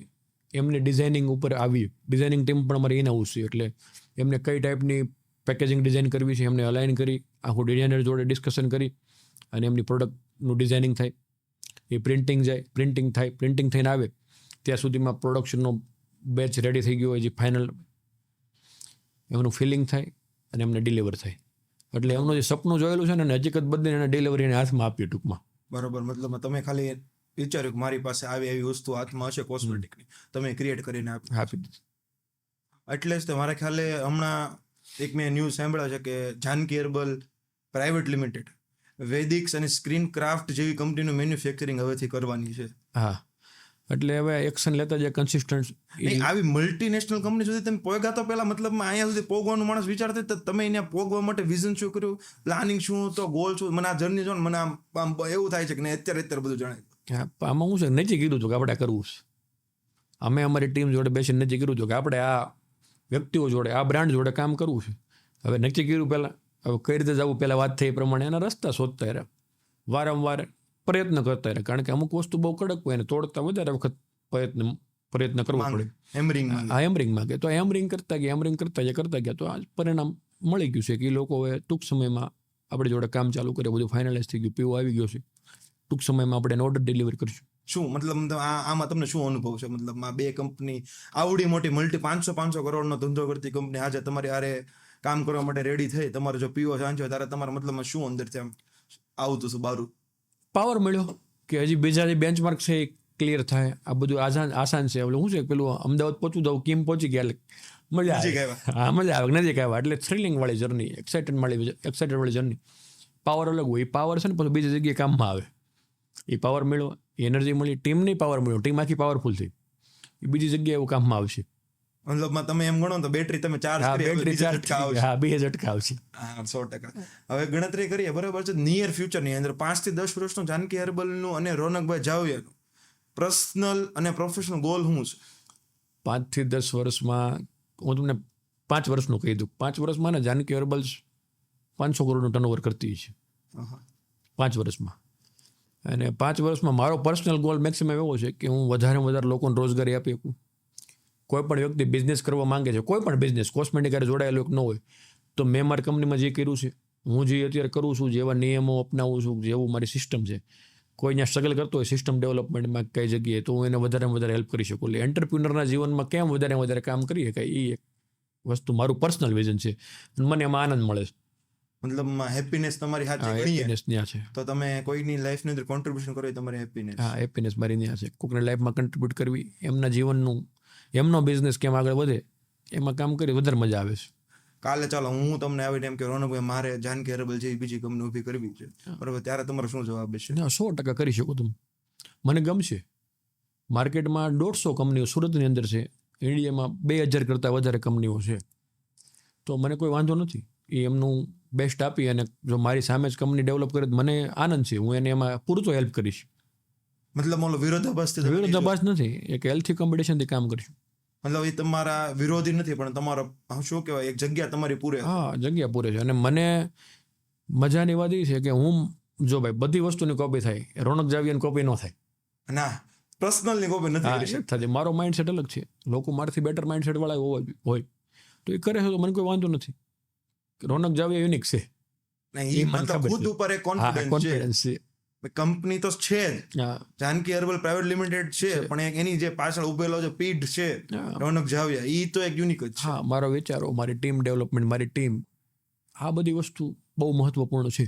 એમની ડિઝાઇનિંગ ઉપર આવીએ. ડિઝાઇનિંગ ટીમ પણ અમારે ઇન હાઉસ છે, એટલે એમને કઈ ટાઈપની પેકેજિંગ ડિઝાઇન કરવી છે એમને અલાઇન કરી, આખું ડિઝાઇનર જોડે ડિસ્કશન કરી અને એમની પ્રોડક્ટનું ડિઝાઇનિંગ થાય. એ પ્રિન્ટિંગ થઈને આવે ત્યાં સુધીમાં પ્રોડક્શનનો બેચ રેડી થઈ ગયો હોય, જે ફાઇનલ એમનું ફિલિંગ થાય અને એમને ડિલિવર થાય. એટલે એમનું જે સપનું જોયેલું છે ને હકીકત બદલીને એને ડિલિવરી એને હાથમાં આપીએ ટૂંકમાં. બરોબર. મતલબ તમે ખાલી વિચાર્યું કે મારી પાસે આવી એવી વસ્તુ હાથમાં હશે કોસ્મેટિકની, તમે ક્રિએટ કરીને આપી દીધી. એટલે જ મારા ખ્યાલે હમણાં એક મેં ન્યૂઝ સાંભળ્યા છે કે જાનકી હર્બલ પ્રાઇવેટ લિમિટેડ વેદિક્સ અને સ્ક્રીન ક્રાફ્ટ જેવી કંપનીનું મેન્યુફેક્ચરિંગ હવેથી કરવાની છે. હા, એટલે હવે એક્શન લેતા જે કન્સિસ્ટન્ટ આવી મલ્ટીનેશનલ કંપની સુધી તમે પોગા તો પહેલા મતલબમાં અહીંયા સુધી પોગવાનું માણસ વિચારતા તો તમે અહીંયા પોગવા માટે વિઝન શું કર્યું, પ્લાનિંગ શું હતો, ગોલ શું? મને આ જર્ની જો ને મને આમ એવું થાય છે કે અત્યારે બધું જણાય. હા, આમાં હું છે નક્કી કીધું હતું કે આપણે કરવું છે. અમે અમારી ટીમ જોડે બેસીને નક્કી કર્યું હતું કે આપણે આ વ્યક્તિઓ જોડે આ બ્રાન્ડ જોડે કામ કરવું છે. હવે નક્કી કર્યું પહેલાં, હવે કઈ રીતે જવું પહેલાં વાત થઈ એ પ્રમાણે એના રસ્તા શોધતા રહ્યા, વારંવાર પ્રયત્ન કરતા રહ્યા. કારણ કે અમુક વસ્તુ બહુ કડક હોય ને તોડતા વધારે વખત પ્રયત્ન કરવો પડે. એમરિંગ માંગે તો એમરિંગ કરતા ગયા તો આ પરિણામ મળી ગયું છે કે એ લોકો હવે ટૂંક સમયમાં આપણી જોડે કામ ચાલુ કરે, બધું ફાઇનલાઇઝ થઈ ગયું, પીવો આવી ગયો છે. ટૂંક સમયમાં આપણે ઓર્ડર ડિલિવર કરીશું. શું મતલબ આમાં તમને શું અનુભવ છે? મતલબ આ બે કંપની આવડી મોટી મલ્ટી 500 કરોડનો ધંધો કરતી કંપની આજે તમારી હારે કામ કરવા માટે રેડી થઈ, તમારો જો પીવો સાંચો ત્યારે તમારા મતલબમાં શું અંદરથી આમ આવતું શું બારું પાવર મળ્યો કે હજી બીજા જે બેન્ચમાર્ક છે એ ક્લિયર થાય. આ બધું આસાન છે. એટલે શું છે પેલું અમદાવાદ પહોંચું દઉં કેમ પહોંચી ગયા મજા આવે. હા, મજા આવે, નજીક આવ્યા એટલે થ્રિલિંગ વાળી જર્ની, એક્સાઇટેડ વાળી જર્ની. પાવર અલગ હોય, એ પાવર છે ને પછી બીજી જગ્યાએ કામમાં આવે. એ પાવર મળ્યો, એનર્જી મળી, ટીમની પાવર મળ્યો, ટીમ આખી પાવરફુલ થઈ, એ બીજી જગ્યાએ એવું કામમાં આવશે. મતલબમાં તમે એમ ગણો તો બેટરી તમે ચાર્જ બે ઝટકા આવશે. 100%. હવે ગણતરી કરીએ બરાબર છે, નિયર ફ્યુચરની અંદર 5 થી 10 વર્ષનું જાનકી હર્બલનું અને રોનકભાઈ જાવૈયાનું પર્સનલ અને પ્રોફેશનલ ગોલ શું છે? 5 થી 10 વર્ષમાં હું તમને 5 વર્ષનું કહી દઉં. 5 વર્ષમાં ને જાનકી હર્બલ્સ 500 કરોડનું ટર્નઓવર કરતી છે 5 વર્ષમાં. અને 5 વર્ષમાં મારો પર્સનલ ગોલ મેક્સિમમ એવો છે કે હું વધારે લોકોને રોજગારી આપી શકું. કોઈ પણ વ્યક્તિ બિઝનેસ કરવા માંગે છે, કોઈ પણ બિઝનેસ કોસ્મેટિક હારે જોડાયેલો ન હોય, તો મેં મારી કંપનીમાં જે કર્યું છે, હું જે અત્યારે કરું છું, જેવા નિયમો અપનાવું છું, જેવું મારી સિસ્ટમ છે, કોઈ ત્યાં સ્ટ્રગલ કરતો હોય સિસ્ટમ ડેવલપમેન્ટમાં કઈ જગ્યાએ, તો હું એને વધારે હેલ્પ કરી શકું. એટલે એન્ટરપ્રિન્યોરના જીવનમાં કેમ વધારે કામ કરી શકાય એ એક વસ્તુ મારું પર્સનલ વિઝન છે. મને એમાં આનંદ મળે છે. મતલબ હેપીનેસ તમારી હાથે ત્યાં છે તો તમે કોઈની લાઈફની અંદર કોન્ટ્રીબ્યુશન કરો તમારી હેપીનેસ. હા, હેપીનેસ મારી ત્યાં છે. કોઈકની લાઈફમાં કન્ટ્રીબ્યુટ કરવી, એમના જીવનનું, એમનો બિઝનેસ કેમ આગળ વધે એમાં કામ કરી વધારે મજા આવે છે. કાલે ચાલો હું તમને આવીને એમ કે રોનકભાઈ મારે જાનકી હર્બલ જેવી બીજી કંપની ઊભી કરવી છે, બરાબર, ત્યારે તમારો શું જવાબ છે? 100% કરી શકો તમે. મને ગમશે. માર્કેટમાં 150 કંપનીઓ સુરતની અંદર છે, ઇન્ડિયામાં 2000 કરતાં વધારે કંપનીઓ છે, તો મને કોઈ વાંધો નથી. એ એમનું બેસ્ટ આપી અને જો મારી સામે જ કંપની ડેવલપ કરે તો મને આનંદ છે. હું એને એમાં પૂરતો હેલ્પ કરીશ. મતલબ ઓલો વિરોધાભાસ નથી, એક હેલ્થી કોમ્પિટિશનથી કામ કરીશું. મતલબ એ તમારા વિરોધી નથી, પણ તમારો શું કહેવાય એક જગ્યા તમારી પૂરે. હા, જગ્યા પૂરે છે. અને મને મજાની વાત એ છે કે હું જો ભાઈ બધી વસ્તુની કોપી થાય, રોનક જાવિયાની કોપી ન થાય. ના, પર્સનલની કોપી નથી થતી. મારો માઇન્ડસેટ અલગ છે. લોકો મારાથી બેટર માઇન્ડસેટ વાળા હોય તો એ કરે છે તો મને કોઈ વાંધો નથી. રોનક જાવિયા યુનિક છે. ખુદ ઉપર એક કોન્ફિડન્સ છે. કંપની તો છે જ, જાનકી હર્બલ પ્રાઇવેટ લિમિટેડ છે, પણ એની જે પાછળ ઉભેલો જે પીઢ છે રોનક જાવિયા, એ તો એક યુનિક જ છે. હા, મારો વિચારો, મારી ટીમ ડેવલપમેન્ટ, મારી ટીમ, આ બધી વસ્તુ બહુ મહત્વપૂર્ણ છે.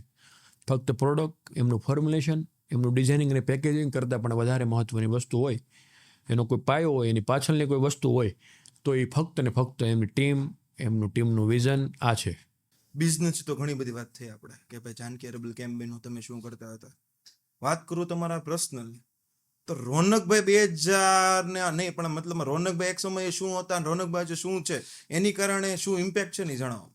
ફક્ત પ્રોડક્ટ, એમનું ફોર્મ્યુલેશન, એમનું ડિઝાઇનિંગ અને પેકેજિંગ કરતાં પણ વધારે મહત્વની વસ્તુ હોય, એનો કોઈ પાયો હોય, એની પાછળની કોઈ વસ્તુ હોય, તો એ ફક્ત ને ફક્ત એમની ટીમ, એમનું ટીમનું વિઝન આ છે. બિઝનેસ તો ઘણી બધી વાત થઈ આપણે કે ભાઈ જાનકી હર્બલ કેમ બન્યું, તમે શું કરતા હતા. વાત કરું તમારા પર્સનલ તો રોનકભાઈ 2000 ને નહીં, પણ મતલબ રોનકભાઈ એક સમયે શું હતા, રોનકભાઈ શું છે, એની કારણે શું ઇમ્પેક્ટ છે નહીં જણાવો.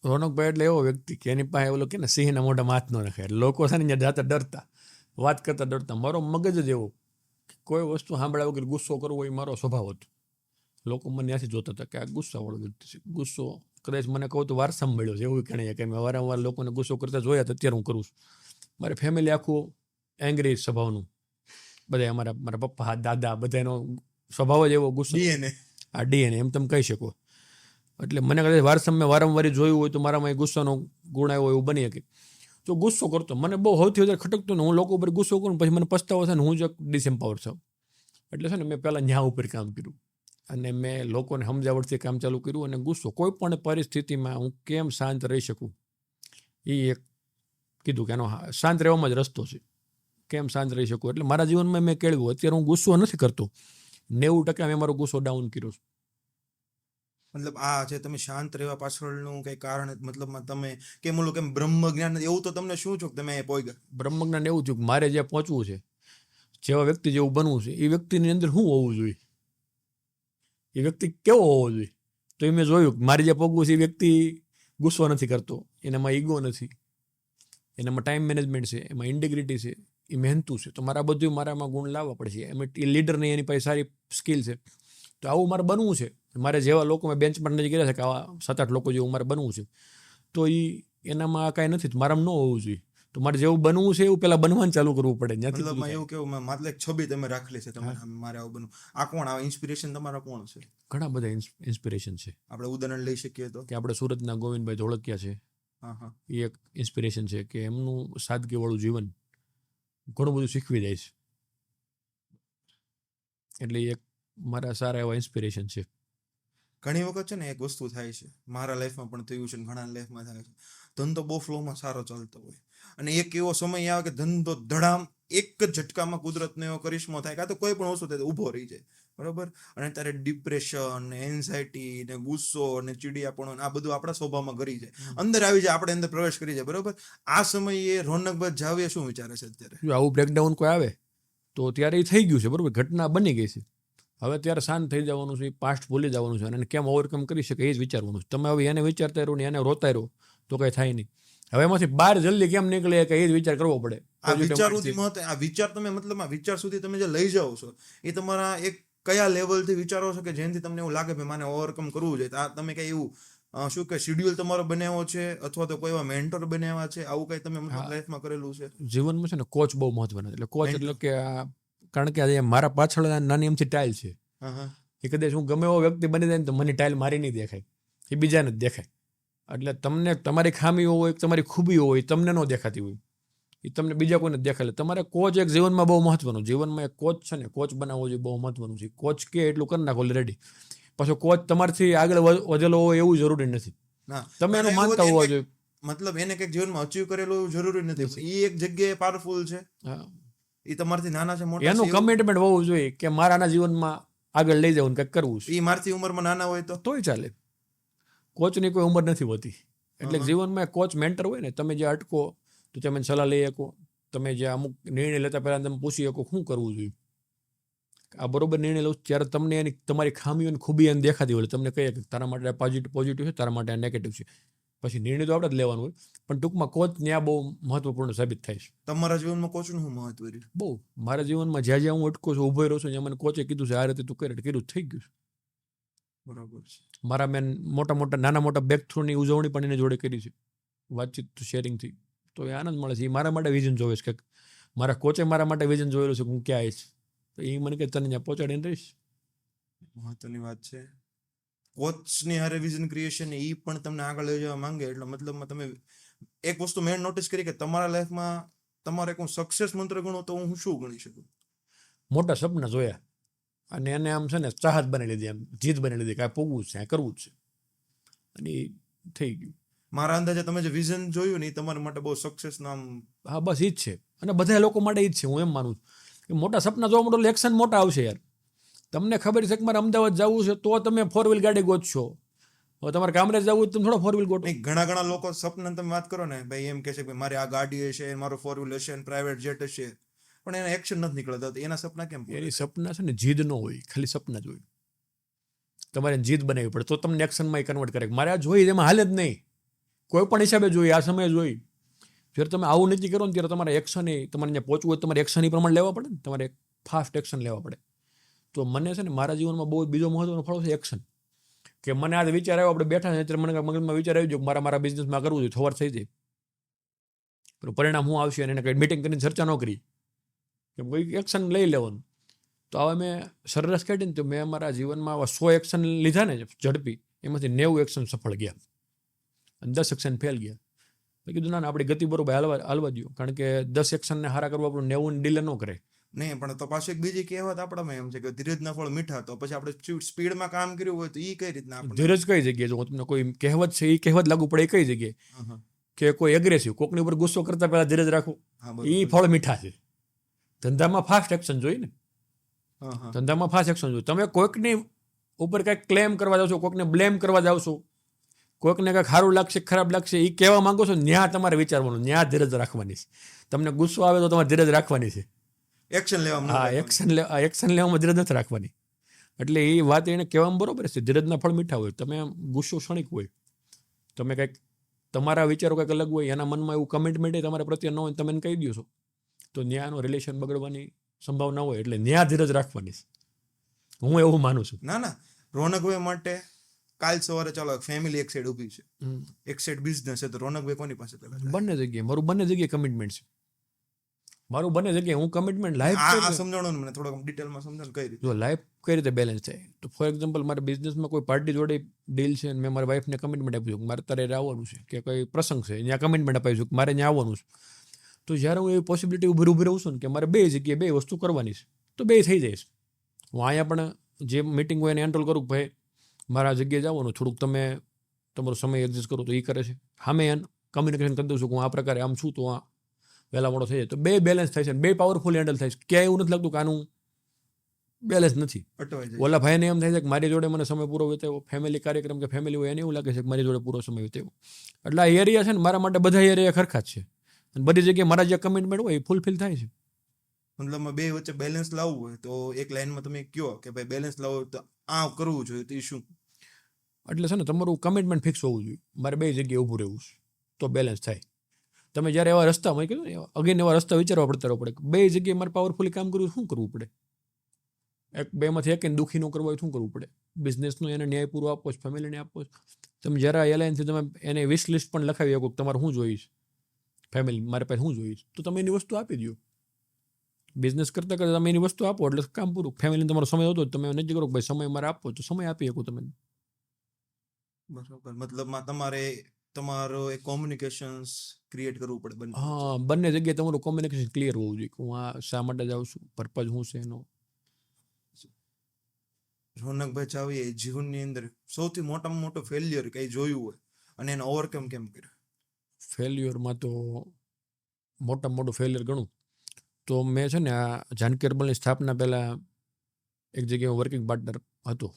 રોનકભાઈ એટલે એવો વ્યક્તિ કે એની પાસે ઓલો કે ને સિંહના મોઢામાં હાથ ન રાખે. લોકો છે ને ત્યાં જાતા ડરતા, વાત કરતા ડરતા. મારો મગજ જ એવો કે કોઈ વસ્તુ સાંભળ્યા વગર ગુસ્સો કરવો એ મારો સ્વભાવ હતો. લોકો મને ત્યાંથી જોતા હતા કે આ ગુસ્સાવાળો વ્યક્તિ છે, ગુસ્સો કદાચ મને કહું તો વારસામાં મળ્યો છે એવું ગણાય કે મેં વારંવાર લોકોને ગુસ્સો કરતા જોયા તો અત્યારે હું કરું છું. મારી ફેમિલી આખું એંગ્રી સ્વભાવનું, બધા મારા પપ્પા દાદા બધાનો સ્વભાવ જ એવો ગુસ્સો, આ DNA એમ તમે કહી શકો. એટલે મને કદાચ વારસામાં મેં વારંવાર જોયું હોય તો મારામાં એ ગુસ્સાનો ગુણ આવ્યો એવું બની શકે. તો ગુસ્સો કરતો મને બહુ સૌથી વધારે ખટકતો ને હું લોકો ઉપર ગુસ્સો કરું પછી મને પસ્તાવો થાય ને હું જ ડિસએમ્પાવર થાઉં. એટલે છે ને મેં પહેલાં ન્યા ઉપર કામ કર્યું અને મેં લોકોને સમજાવટથી કામ ચાલુ કર્યું. અને ગુસ્સો કોઈ પણ પરિસ્થિતિમાં હું કેમ શાંત રહી શકું એ એક કીધું કે એનો શાંત રહેવામાં જ રસ્તો છે, કેમ શાંત રહી શકું. એટલે મારા જીવનમાં મેં કેળવ્યું. અત્યારે હું ગુસ્સો નથી કરતો, 90% મેં મારો ગુસ્સો ડાઉન કર્યો છે. મતલબ આ જે તમે શાંત રહેવા પાછળનું કઈ કારણ, મતલબમાં તમે કેમ ઓલું કેમ બ્રહ્મ જ્ઞાન એવું તો તમને શું છો કે તમે પહોંચી ગયા? બ્રહ્મ જ્ઞાન એવું થયું કે મારે જ્યાં પહોંચવું છે, જેવા વ્યક્તિ જેવું બનવું છે, એ વ્યક્તિની અંદર શું હોવું જોઈએ, એ વ્યક્તિ કેવો હોવો જોઈએ. તો એ મેં જોયું કે મારે જ્યાં પહોંચવું છે એ વ્યક્તિ ગુસ્સો નથી કરતો, એનામાં ઈગો નથી, એનામાં ટાઈમ મેનેજમેન્ટ છે, એમાં ઇન્ટિગ્રિટી છે, એ મહેનતું છે. તો મારા બધું મારામાં ગુણ લાવવા પડશે. એમાં એ લીડરની એની પાસે સારી સ્કિલ છે. તો આવું મારે બનવું છે. મારે જેવા લોકો મેં બેન્ચ પર નજીક કર્યા છે કે આવા 7-8 લોકો જેવું મારે બનવું છે. તો એનામાં કાંઈ નથી, મારામાં ન હોવું જોઈએ. તો મારે જેવું બનવું છે એવું પેલા બનવાનું ચાલુ કરવું પડે. મતલબ એવું કેવું માત્ર એક છબી તમે રાખેલી છે તમારે, મારે આવું બનવું. આ કોણ, આ ઇન્સ્પિરેશન તમારા કોણ છે? ઘણા બધા ઇન્સ્પિરેશન છે. આપણે ઉદાહરણ લઈ શકીએ તો કે આપણે સુરતના ગોવિંદભાઈ ધોળકિયા છે, એ એક ઇન્સ્પિરેશન છે કે એમનું સાદગીવાળું જીવન ઘણું બધું શીખવી જાય છે. એટલે એક મારા સારા એવા ઇન્સ્પિરેશન છે. ઘણી વખત છે ને એક વસ્તુ થાય છે, મારા લાઈફમાં પણ થયું છે, ઘણા લાઈફમાં થાય છે, ધંધો બહુ ફ્લોમાં સારો ચાલતો હોય અને એક એવો સમય આવે કે ધંધો ધડામ એક જ ઝટકામાં કુદરતનો એવો કરિશ્મો થાય, કાં તો કોઈ પણ વસ્તુ થાય ઊભો રહી જાય, બરોબર. અને ત્યારે ડિપ્રેશન ને એન્ઝાયટી ને ગુસ્સો ને ચીડિયાપણું આ બધું આપણા સ્વભાવમાં કરી જાય, અંદર આવી જાય, આપણે અંદર પ્રવેશ કરી જાય, બરોબર. આ સમયે રોનકભાઈ જાવીએ શું વિચારે છે અત્યારે? જો આવું બ્રેકડાઉન કોઈ આવે તો ત્યારે એ થઈ ગયું છે, બરોબર, ઘટના બની ગઈ છે. હવે ત્યારે શાંત થઈ જવાનું છે, પાસ્ટ ભૂલી જવાનું છે અને કેમ ઓવરકમ કરી શકે એ જ વિચારવાનું છે. તમે હવે એને વિચારતા રહો ને એને રોતા રહો તો કંઈ થાય નહીં. હવે એમાંથી બહાર જલ્દી કેમ નીકળે કે એ જ વિચાર કરવો પડે. આ વિચાર સુધી આ વિચાર તમે મતલબ આ વિચાર સુધી તમે જે લઈ જાઓ છો એ તમારા એક કયા લેવલથી વિચારો છો કે જેનાથી તમને એવું લાગે કે મારે ઓવરકમ કરવું જોઈએ? આ તમે કઈ એવું શું કે શેડ્યુલ તમારો બનાવ્યો છે અથવા તો કોઈ એવા મેન્ટર બનાવ્યા છે, આવું કઈ તમે મતલબ લાઈફમાં કરેલું છે? જીવનમાં છે ને કોચ બહુ મહત્વનો. એટલે કોચ એટલે કે કારણ કે આજે મારા પાછળ નાની એમથી ટાઇલ છે, એ કદાચ હું ગમે એવો વ્યક્તિ બની જાય ને તો મને ટાઇલ મારી નહીં દેખાય, એ બીજાને જ દેખાય. એટલે તમને તમારી ખામીઓ હોય, તમારી ખૂબીઓ હોય, તમને ન દેખાતી હોય, એ તમને બીજા કોઈને દેખાય. તમારે કોચ એક જીવનમાં બહુ મહત્વનું. જીવનમાં એક કોચ છે ને, કોચ બનાવવો જોઈએ, બહુ મહત્વનું છે. કોચ કે એટલું કરી નાખો ઓલરેડી. પાછો કોચ તમારથી આગળ વધેલો હોય એવું જરૂરી નથી, તમે એનું માનતા હોવા જોઈએ. મતલબ એને કંઈક જીવનમાં અચીવ કરેલું એવું જરૂરી નથી, એ એક જગ્યાએ પાવરફુલ છે, એ તમારથી નાના છે મોટા, એનું કમિટમેન્ટ હોવું જોઈએ કે મારાના જીવનમાં આગળ લઈ જવું કંઈક કરવું છે. એ મારથી ઉંમરમાં નાના હોય તોય ચાલે. કોચની કોઈ ઉંમર નથી હોતી. એટલે જીવનમાં કોચ મેન્ટર હોય ને, તમે જે અટકો તો તમે સલાહ લઈ શકો, તમે જે અમુક નિર્ણય લેતા પહેલા તમે પૂછી શકો શું કરવું જોઈએ, આ બરોબર નિર્ણય લઉં ત્યારે તમને એની તમારી ખામીઓ અને ખૂબી એને દેખાતી હોય, તમને કહીએ કે તારા માટે પોઝિટિવ છે, તારા માટે આ નેગેટિવ છે. પછી નિર્ણય તો આપણે જ લેવાનો હોય, પણ ટૂંકમાં કોચ ત્યાં બહુ મહત્વપૂર્ણ સાબિત થાય છે. તમારા જીવનમાં કોચનું શું મહત્વ રહ્યું? બહુ મારા જીવનમાં જ્યાં જ્યાં હું અટકો છું, ઉભો રહ્યો છું, જ્યાં મને કોચે કીધું છે આ રીતે તું કરે, કીધું થઈ ગયું છે. બરાબર છે. મારા મેં નાના મોટા બ્રેક થ્રુની ઉજવણી પણ એને જોડે કરી છે, વાતચીત શેરિંગથી. તો એ આનંદ મળે છે. એ મારા માટે વિઝન જોવે છે કે મારા કોચે મારા માટે વિઝન જોયેલું છે કે હું ક્યાં આવીશ, તો એ મને કે તને ત્યાં પહોંચાડીને રહીશ. મહત્વની વાત છે. કોચની હારે વિઝન ક્રિએશન એ પણ તમને આગળ લઈ જવા માંગે, એટલે મતલબમાં તમે એક વસ્તુ મેં નોટિસ કરી કે તમારા લાઈફમાં તમારે કોઈ સક્સેસ મંત્ર ગણો તો હું શું ગણી શકું? મોટા સપના જોયા અને એને આમ છે ને ચાહત બની લીધી, આમ જીત બની લીધી કે આ પૂગવું જ છે, આ કરવું જ છે, અને એ થઈ ગયું. મારા અંદાજે તમે જે વિઝન જોયું ને એ તમારા માટે બહુ સક્સેસ નામ. હા બસ એ જ છે, અને બધા લોકો માટે એ જ છે. હું એમ માનું છું કે મોટા સપના જોવા માટે એક્શન મોટા આવશે યાર. તમને ખબર છે કે મારે અમદાવાદ જવું છે તો તમે 4 વ્હીલ ગાડી ગોતશો, હવે તમારે કામરેજ જવું તમે થોડો 4 વ્હીલ ગોતો. ઘણા લોકો સપના તમે વાત કરો ને ભાઈ, એમ કહે છે કે મારી આ ગાડી હશે, મારો 4 વ્હીલ હશે, પ્રાઇવેટ જેટ હશે, પણ એના એક્શન નથી નીકળતા. એના સપના કેમ? એની સપના છે ને જીદ ન હોય, ખાલી સપના જ હોય. તમારે જીદ બનાવવી પડે તો તમને એક્શનમાં કન્વર્ટ કરે. મારે આ જોઈ એમાં હાલ જ નહીં, કોઈ પણ હિસાબે જોઈ, આ સમયે જોઈ. જ્યારે તમે આવું નથી કરો ને ત્યારે તમારે એક્શન તમારે ત્યાં પહોંચવું હોય તમારે એક્શન પ્રમાણે લેવા પડે ને, તમારે ફાસ્ટ એક્શન લેવા પડે. તો મને છે ને મારા જીવનમાં બહુ બીજો મહત્વનો ફાળો છે એક્શન. કે મને આ વિચાર આવ્યો, આપણે બેઠા ને મને મગજમાં વિચાર આવી ગયો કે મારા બિઝનેસમાં કરવું જોઈએ, થવાર થઈ જાય, પણ પરિણામ શું આવશે એને કંઈ મીટિંગ કરીને ચર્ચા ન કરી કે કોઈ એક્શન લઈ લેવાનું. તો હવે મેં સરેરાશ કાઢીને તો મેં અમારા જીવનમાં આવા 100 એક્શન લીધા ને ઝડપી, એમાંથી 90 એક્શન સફળ ગયા અને 10 એક્શન ફેલ ગયા. મેં કીધું ના આપણી ગતિ બરોબર હાલવા દો, કારણ કે 10 એક્શનને હારા કરવા આપણું 90 ડીલે ન કરે. નહીં, પણ તો પાછું એક બીજી કહેવત આપણામાં એમ છે કે ધીરજના ફળ મીઠા. તો પછી આપણે સ્પીડમાં કામ કર્યું હોય તો એ કઈ રીતના આપણે ધીરજ કઈ જગ્યાએ, જો તમને કોઈ કહેવત છે એ કહેવત લાગુ પડે એ કઈ જગ્યાએ કે કોઈ એગ્રેસિવ કોકની ઉપર ગુસ્સો કરતા પહેલા ધીરજ રાખો, એ ફળ મીઠા છે. ધંધામાં ફાસ્ટ એક્શન જોઈએ ને, ધંધામાં ફાસ્ટ એક્શન જોઈએ. તમે કોઈકની ઉપર કંઈક ક્લેમ કરવા જાવ છો, કોઈકને બ્લેમ કરવા જાવ છો, કોઈકને કંઈક સારું લાગશે ખરાબ લાગશે એ કહેવા માંગો છો, ન્યા તમારે વિચારવાનું, ન્યા ધીરજ રાખવાની છે. તમને ગુસ્સો આવે તો તમારે ધીરજ રાખવાની છે. એક્શન લેવામાં, હા, એક્શન લેવામાં ધીરજ નથી રાખવાની. એટલે એ વાત એને કહેવામાં બરોબર છે, ધીરજના ફળ મીઠા હોય. તમે ગુસ્સો ક્ષણિક હોય, તમે કંઈક તમારા વિચારો કંઈક અલગ હોય, એના મનમાં એવું કમિટમેન્ટ તમારા પ્રત્યે ન હોય, તમે એને કહી દો છો તો ન્યાયનું રિલેશન બગડવાની સંભાવના હોય. એટલે ન્યા ધીરજ રાખવાની છે, હું એવું માનું છું. ના રોનકભાઈ માટે કાલ સવારે ચાલો ફેમિલી એક સાઈડ ઊભી છે, એક સાઈડ બિઝનેસ છે, તો રોનકભાઈ કોની પાસે પેલા? બંને જગ્યાએ મારું બંને જગ્યાએ કમિટમેન્ટ છે. મારું બંને જગ્યાએ હું કમિટમેન્ટ લાઈફ સમજાણો ને મને થોડોક ડિટેલમાં સમજાવો કઈ રીતે. જો લાઈફ કઈ રીતે બેલેન્સ થાય, તો ફોર એક્ઝામ્પલ મારા બિઝનેસમાં કોઈ પાર્ટી જોડે ડીલ છે અને મેં મારા વાઈફને કમિટમેન્ટ આપ્યું કે મારે તારે આવવાનું છે, કે કોઈ પ્રસંગ છે ત્યાં કમિટમેન્ટ આપ્યું છું કે મારે ત્યાં આવવાનું છે, તો જ્યારે હું એવી પોસિબિલિટી ઊભી રહું છું ને કે મારે બે જગ્યાએ બે વસ્તુ કરવાની છે, તો બે થઈ જાય છે. હું અહીંયા પણ જે મિટિંગ હોય એને હેન્ડલ કરું કે ભાઈ મારા જગ્યાએ જવાનું, થોડુંક તમે તમારો સમય એડજસ્ટ કરો, તો એ કરે છે. સામે એને કમ્યુનિકેશન કરી દઉં છું કે હું આ પ્રકારે આમ છું, તો આ વહેલા મોડો થઈ જાય, તો બે બેલેન્સ થાય છે, બે પાવરફુલ હેન્ડલ થાય છે. ક્યાંય એવું નથી લાગતું કે આનું બેલેન્સ નથી. ઓલા ભાઈને એમ થાય છે કે મારી જોડે મને સમય પૂરો વિતાવ્યો, ફેમિલી કાર્યક્રમ કે ફેમિલી હોય એને એવું લાગે છે કે મારી જોડે પૂરો સમય વિતાવ્યો. એટલે આ એરિયા છે ને મારા માટે બધા એરિયા ખરખા જ છે, અને બધી જગ્યાએ મારા જે કમિટમેન્ટ હોય એ ફૂલફિલ થાય છે. મતલબ બે વચ્ચે બેલેન્સ લાવવું હોય તો એક લાઈનમાં તમે કહો કે ભાઈ બેલેન્સ લાવવું તો આ કરવું જોઈએ, તો એ શું? એટલે છે ને તમારું કમિટમેન્ટ ફિક્સ હોવું જોઈએ, મારે બે જગ્યાએ ઊભું રહેવું છે તો બેલેન્સ થાય. તમે જ્યારે એવા રસ્તામાં કીધું ને અગેન એવા રસ્તા વિચારવા પડતા પડે, બે જગ્યાએ મારે પાવરફુલી કામ કરવું, શું કરવું પડે? એક બેમાંથી એક એને દુઃખી ન કરવા હોય શું કરવું પડે? બિઝનેસનો એને ન્યાય પૂરો આપવો છે, ફેમિલીને આપવો છે. તમે જરા એલાયન્સથી તમે એને વિશ લિસ્ટ પણ લખાવી શકો, તમારે શું જોઈશ, ફેમિલી મારે પાસે શું જોઈશ, તો તમે એની વસ્તુ આપી દો. બિઝનેસ કરતાં કરતાં તમે એની વસ્તુ આપો એટલે કામ પૂરું. ફેમિલીને તમારો સમય હોતો તમે નક્કી કરો કે ભાઈ સમય મારે આપવો, તો સમય આપી શકો તમે. બરાબર, મતલબમાં તમારે તમારો એક કોમ્યુનિકેશન્સ ક્રિએટ કરવું પડે. હા, બંને જગ્યાએ તમારું કોમ્યુનિકેશન ક્લિયર હોવું જોઈએ કે હું આ શા માટે જાઉં છું, પર્પઝ શું છે એનો. રોનકભાઈ ચાવીએ જીવનની અંદર સૌથી મોટામાં મોટો ફેલિયર કંઈ જોયું હોય અને એને ઓવરકમ કેમ કર્યો? ફેલ્યુઅરમાં તો મોટામાં મોટું ફેલિયર ગણું તો મેં છે ને આ જાનકી હર્બલની સ્થાપના પહેલાં એક જગ્યાએ વર્કિંગ પાર્ટનર હતો,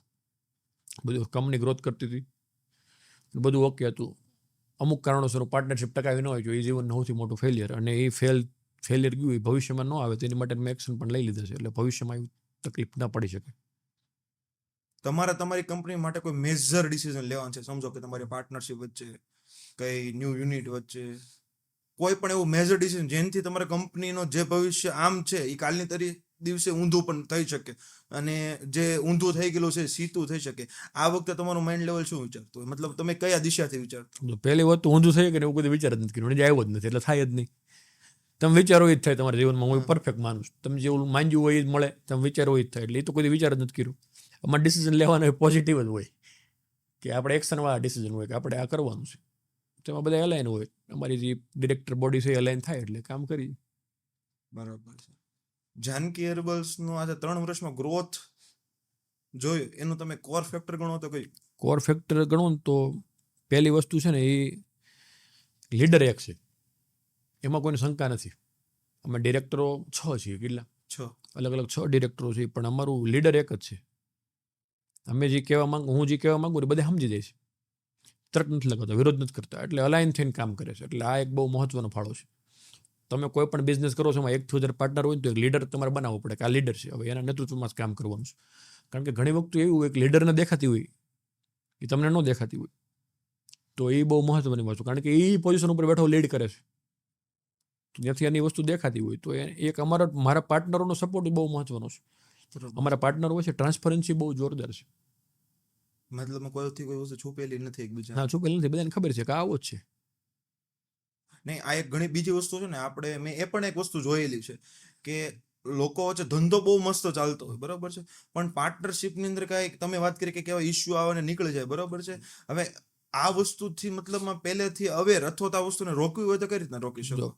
બધું કંપની ગ્રોથ કરતી હતી, બધું ઓકે હતું. અમુક કારણોસર પાર્ટનરશિપ ટકાવી ન હોય જો એ જીવનનું સૌથી મોટું ફેલિયર, અને એ ફેલિયર ગયું એ ભવિષ્યમાં ન આવે તેની માટે મેં એક્શન પણ લઈ લીધા છે, એટલે ભવિષ્યમાં એવી તકલીફ ના પડી શકે. તમારે તમારી કંપની માટે કોઈ મેજર ડિસિઝન લેવાનું છે, સમજો કે તમારી પાર્ટનરશિપ વચ્ચે કઈ ન્યૂ યુનિટ વચ્ચે કોઈ પણ એવું મેજર ડિસિઝન જેનાથી તમારા કંપનીનો જે ભવિષ્ય આમ છે એ કાલની દિવસે ઊંધું પણ થઈ શકે, અને જે ઊંધું થઈ ગયેલું છે સીધું થઈ શકે, આ વખતે તમારું માઇન્ડ લેવલ શું વિચારતું હોય? મતલબ તમે કયા દિશાથી વિચારતો? પહેલી વાત તો ઊંધું થઈ કે એવું કદી વિચાર જ નથી કર્યું, આવ્યો જ નથી, એટલે થાય જ નહીં. તમે વિચારો એ જ થાય તમારા જીવનમાં. હું પરફેક્ટ માનું છું, તમે જેવું માંગ્યું હોય એ જ મળે, તમે વિચારો એ જ થાય, એટલે એ તો કોઈ વિચાર જ નથી કર્યું. અમારે ડિસિઝન લેવાનો પોઝિટિવ જ હોય કે આપણે એક્શનવાળા ડિસિઝન હોય કે આપણે આ કરવાનું છે, તેમાં બધા અલાઇન હોય. અમારી જે ડિરેક્ટર બોડી છે એ અલાઇન થાય એટલે કામ કરી. બરાબર છે. જાનકી હર્બલ્સનો આજે 3 વર્ષમાં ગ્રોથ જોયું, એનું તમે કોર ફેક્ટર ગણો તો કયું? કોર ફેક્ટર ગણો તો પહેલી વસ્તુ છે ને એ લીડર એક છે, એમાં કોઈને શંકા નથી. અમે ડિરેક્ટરો 6 છીએ, કેટલા 6 અલગ અલગ 6 ડિરેક્ટરો છે, પણ અમારું લીડર એક જ છે. અમે જે કહેવા માંગુ, હું જે કહેવા માંગુ એ બધા સમજી જાય છે, તર્ક નથી લગાવતા, વિરોધ નથી કરતા, એટલે અલાઇન થઈને કામ કરે છે. એટલે આ એક બહુ મહત્વનો ફાળો છે. તમે કોઈ પણ બિઝનેસ કરો છો એમાં 1 પાર્ટનર હોય તો એક લીડર તમારે બનાવવો પડે કે આ લીડર છે, હવે એના નેતૃત્વમાં જ કામ કરવાનું છે. કારણ કે ઘણી વખત એવું હોય કે લીડરને દેખાતી હોય એ તમને ન દેખાતી હોય, તો એ બહુ મહત્વની વસ્તુ, કારણ કે એ પોઝિશન ઉપર બેઠો લીડ કરે છે, તો ત્યાંથી એની વસ્તુ દેખાતી હોય. તો એક મારા પાર્ટનરોનો સપોર્ટ બહુ મહત્વનો છે. અમારા પાર્ટનરો છે ટ્રાન્સપરન્સી બહુ જોરદાર છે. મતલબ કોઈથી કોઈ વસ્તુ છુપેલી નથી એકબીજા. ના છુપેલ નથી, બધાને ખબર છે કે આવો જ છે. નહીં, આ એક ઘણી બીજી વસ્તુ છે ને, મેં એ પણ એક વસ્તુ જોયેલી છે કે લોકો વચ્ચે ધંધો બહુ મસ્ત ચાલતો હોય, બરોબર છે, પણ પાર્ટનરશિપની અંદર કાંઈ તમે વાત કરી કે કેવા ઇસ્યુ આવે ને નીકળી જાય, બરોબર છે. હવે આ વસ્તુથી મતલબમાં પહેલેથી અવેર અથવા તો આ વસ્તુને રોકવી હોય તો કઈ રીતના રોકી શકો?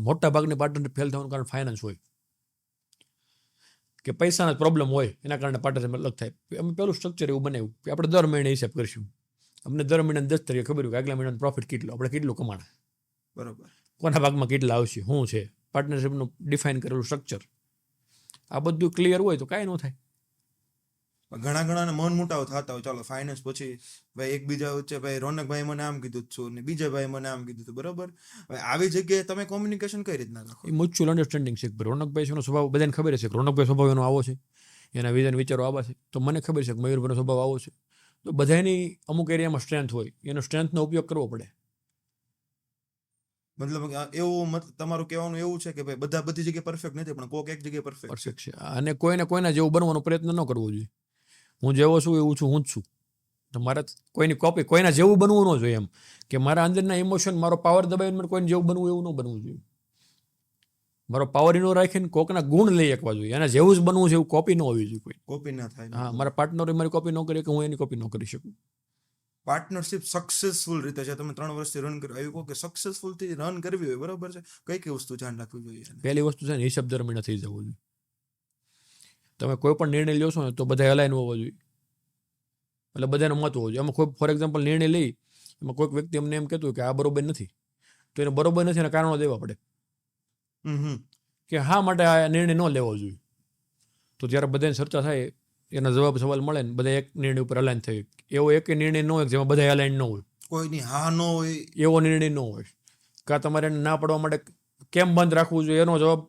મોટા ભાગની પાર્ટનરશિપ ફેલ થવાનું કારણ ફાઇનાન્સ હોય કે પૈસાના પ્રોબ્લેમ હોય, એના કારણે પાર્ટનરશિપ અલગ થાય. અમે પેલું સ્ટ્રક્ચર એવું બનાવ્યું કે આપણે દર મહિને હિસાબ કરીશું. અમને દર મહિને 10 તારીખે ખબર હોય કે આગલા મહિનાનો પ્રોફિટ કેટલો, આપણે કેટલું કમાણા, બરોબર, કોના ભાગમાં કેટલા આવશે, શું છે પાર્ટનરશિપનું ડિફાઇન કરેલું સ્ટ્રક્ચર. આ બધું ક્લિયર હોય તો કાંઈ ન થાય. ઘણા મન મુટાવ થતા હોય, ચાલો ફાઇનાન્સ પછી ભાઈ એકબીજા વચ્ચે ભાઈ રોનકભાઈ મને આમ કીધું છું ને બીજા ભાઈ મને આમ કીધું હતું, બરોબર. હવે આવી જગ્યાએ તમે કોમ્યુનિકેશન કઈ રીતના રાખો? એ મ્યુચ્યુઅલ અન્ડરસ્ટેન્ડિંગ છે. રોનકભાઈ નો સ્વભાવ બધાને ખબર છે કે રોનકભાઈ સ્વભાવ એનો આવો છે, એના વિઝન વિચારો આવા છે, તો મને ખબર છે કે મયુરભાઈનો સ્વભાવ આવો છે. તો બધાની અમુક એરિયામાં સ્ટ્રેન્થ હોય, એનો સ્ટ્રેન્થનો ઉપયોગ કરવો પડે. મતલબ એવું તમારું કહેવાનું એવું છે કે ભાઈ બધા બધી જગ્યાએ પરફેક્ટ નથી, પણ કોઈક એક જગ્યાએ પરફેક્ટ છે. અને કોઈના જેવું બનવાનો પ્રયત્ન ન કરવો જોઈએ. હું જેવો છું એવું છું, હું જ છું. તો મારે કોઈની કોપી, કોઈના જેવું બનવું ન જોઈએ. એમ કે મારા અંદરના ઇમોશન, મારો પાવર દબાવીને મને કોઈને જેવું બનવું એવું ન બનવું જોઈએ. મારો પાવર એનો રાખીને કોકના ગુણ લઈ શકવા જોઈએ. એના જેવું જ બનવું છે, એવું કોપી ન હોવી જોઈએ. કોઈ કોપી ના થાય. હા, મારા પાર્ટનરે મારી કોપી ન કરી કે હું એની કોપી ન કરી શકું. પાર્ટનરશિપ સક્સેસફુલ રીતે છે, તમે 3 વર્ષથી રન કરી, એવું કહો કે સક્સેસફુલ થી રન કરવી હોય, બરોબર છે, કઈ કઈ વસ્તુ ધ્યાન રાખવી જોઈએ? પહેલી વસ્તુ છે ને, હિસાબ દરમિયાન થઈ જવું જોઈએ. તમે કોઈ પણ નિર્ણય લ્યો છો ને તો બધા અલાઈન હોવો જોઈએ, એટલે બધાનો મત હોવો જોઈએ. એમાં કોઈ ફોર એક્ઝામ્પલ નિર્ણય લઈ, એમાં કોઈક વ્યક્તિ અમને એમ કહેતું કે આ બરોબર નથી, તો એને બરોબર નથી એના કારણો દેવા પડે કે હા માટે આ નિર્ણય ન લેવો જોઈએ. તો જ્યારે બધાને ચર્ચા થાય, એના જવાબ સવાલ મળે ને બધા એક નિર્ણય ઉપર અલાઈન થાય. એવો એક નિર્ણય ન હોય જેમાં બધા અલાઈન ન હોય, કોઈની હા ન હોય એવો નિર્ણય ન હોય. કાં તમારે એને ના પાડવા માટે કેમ બંધ રાખવું જોઈએ એનો જવાબ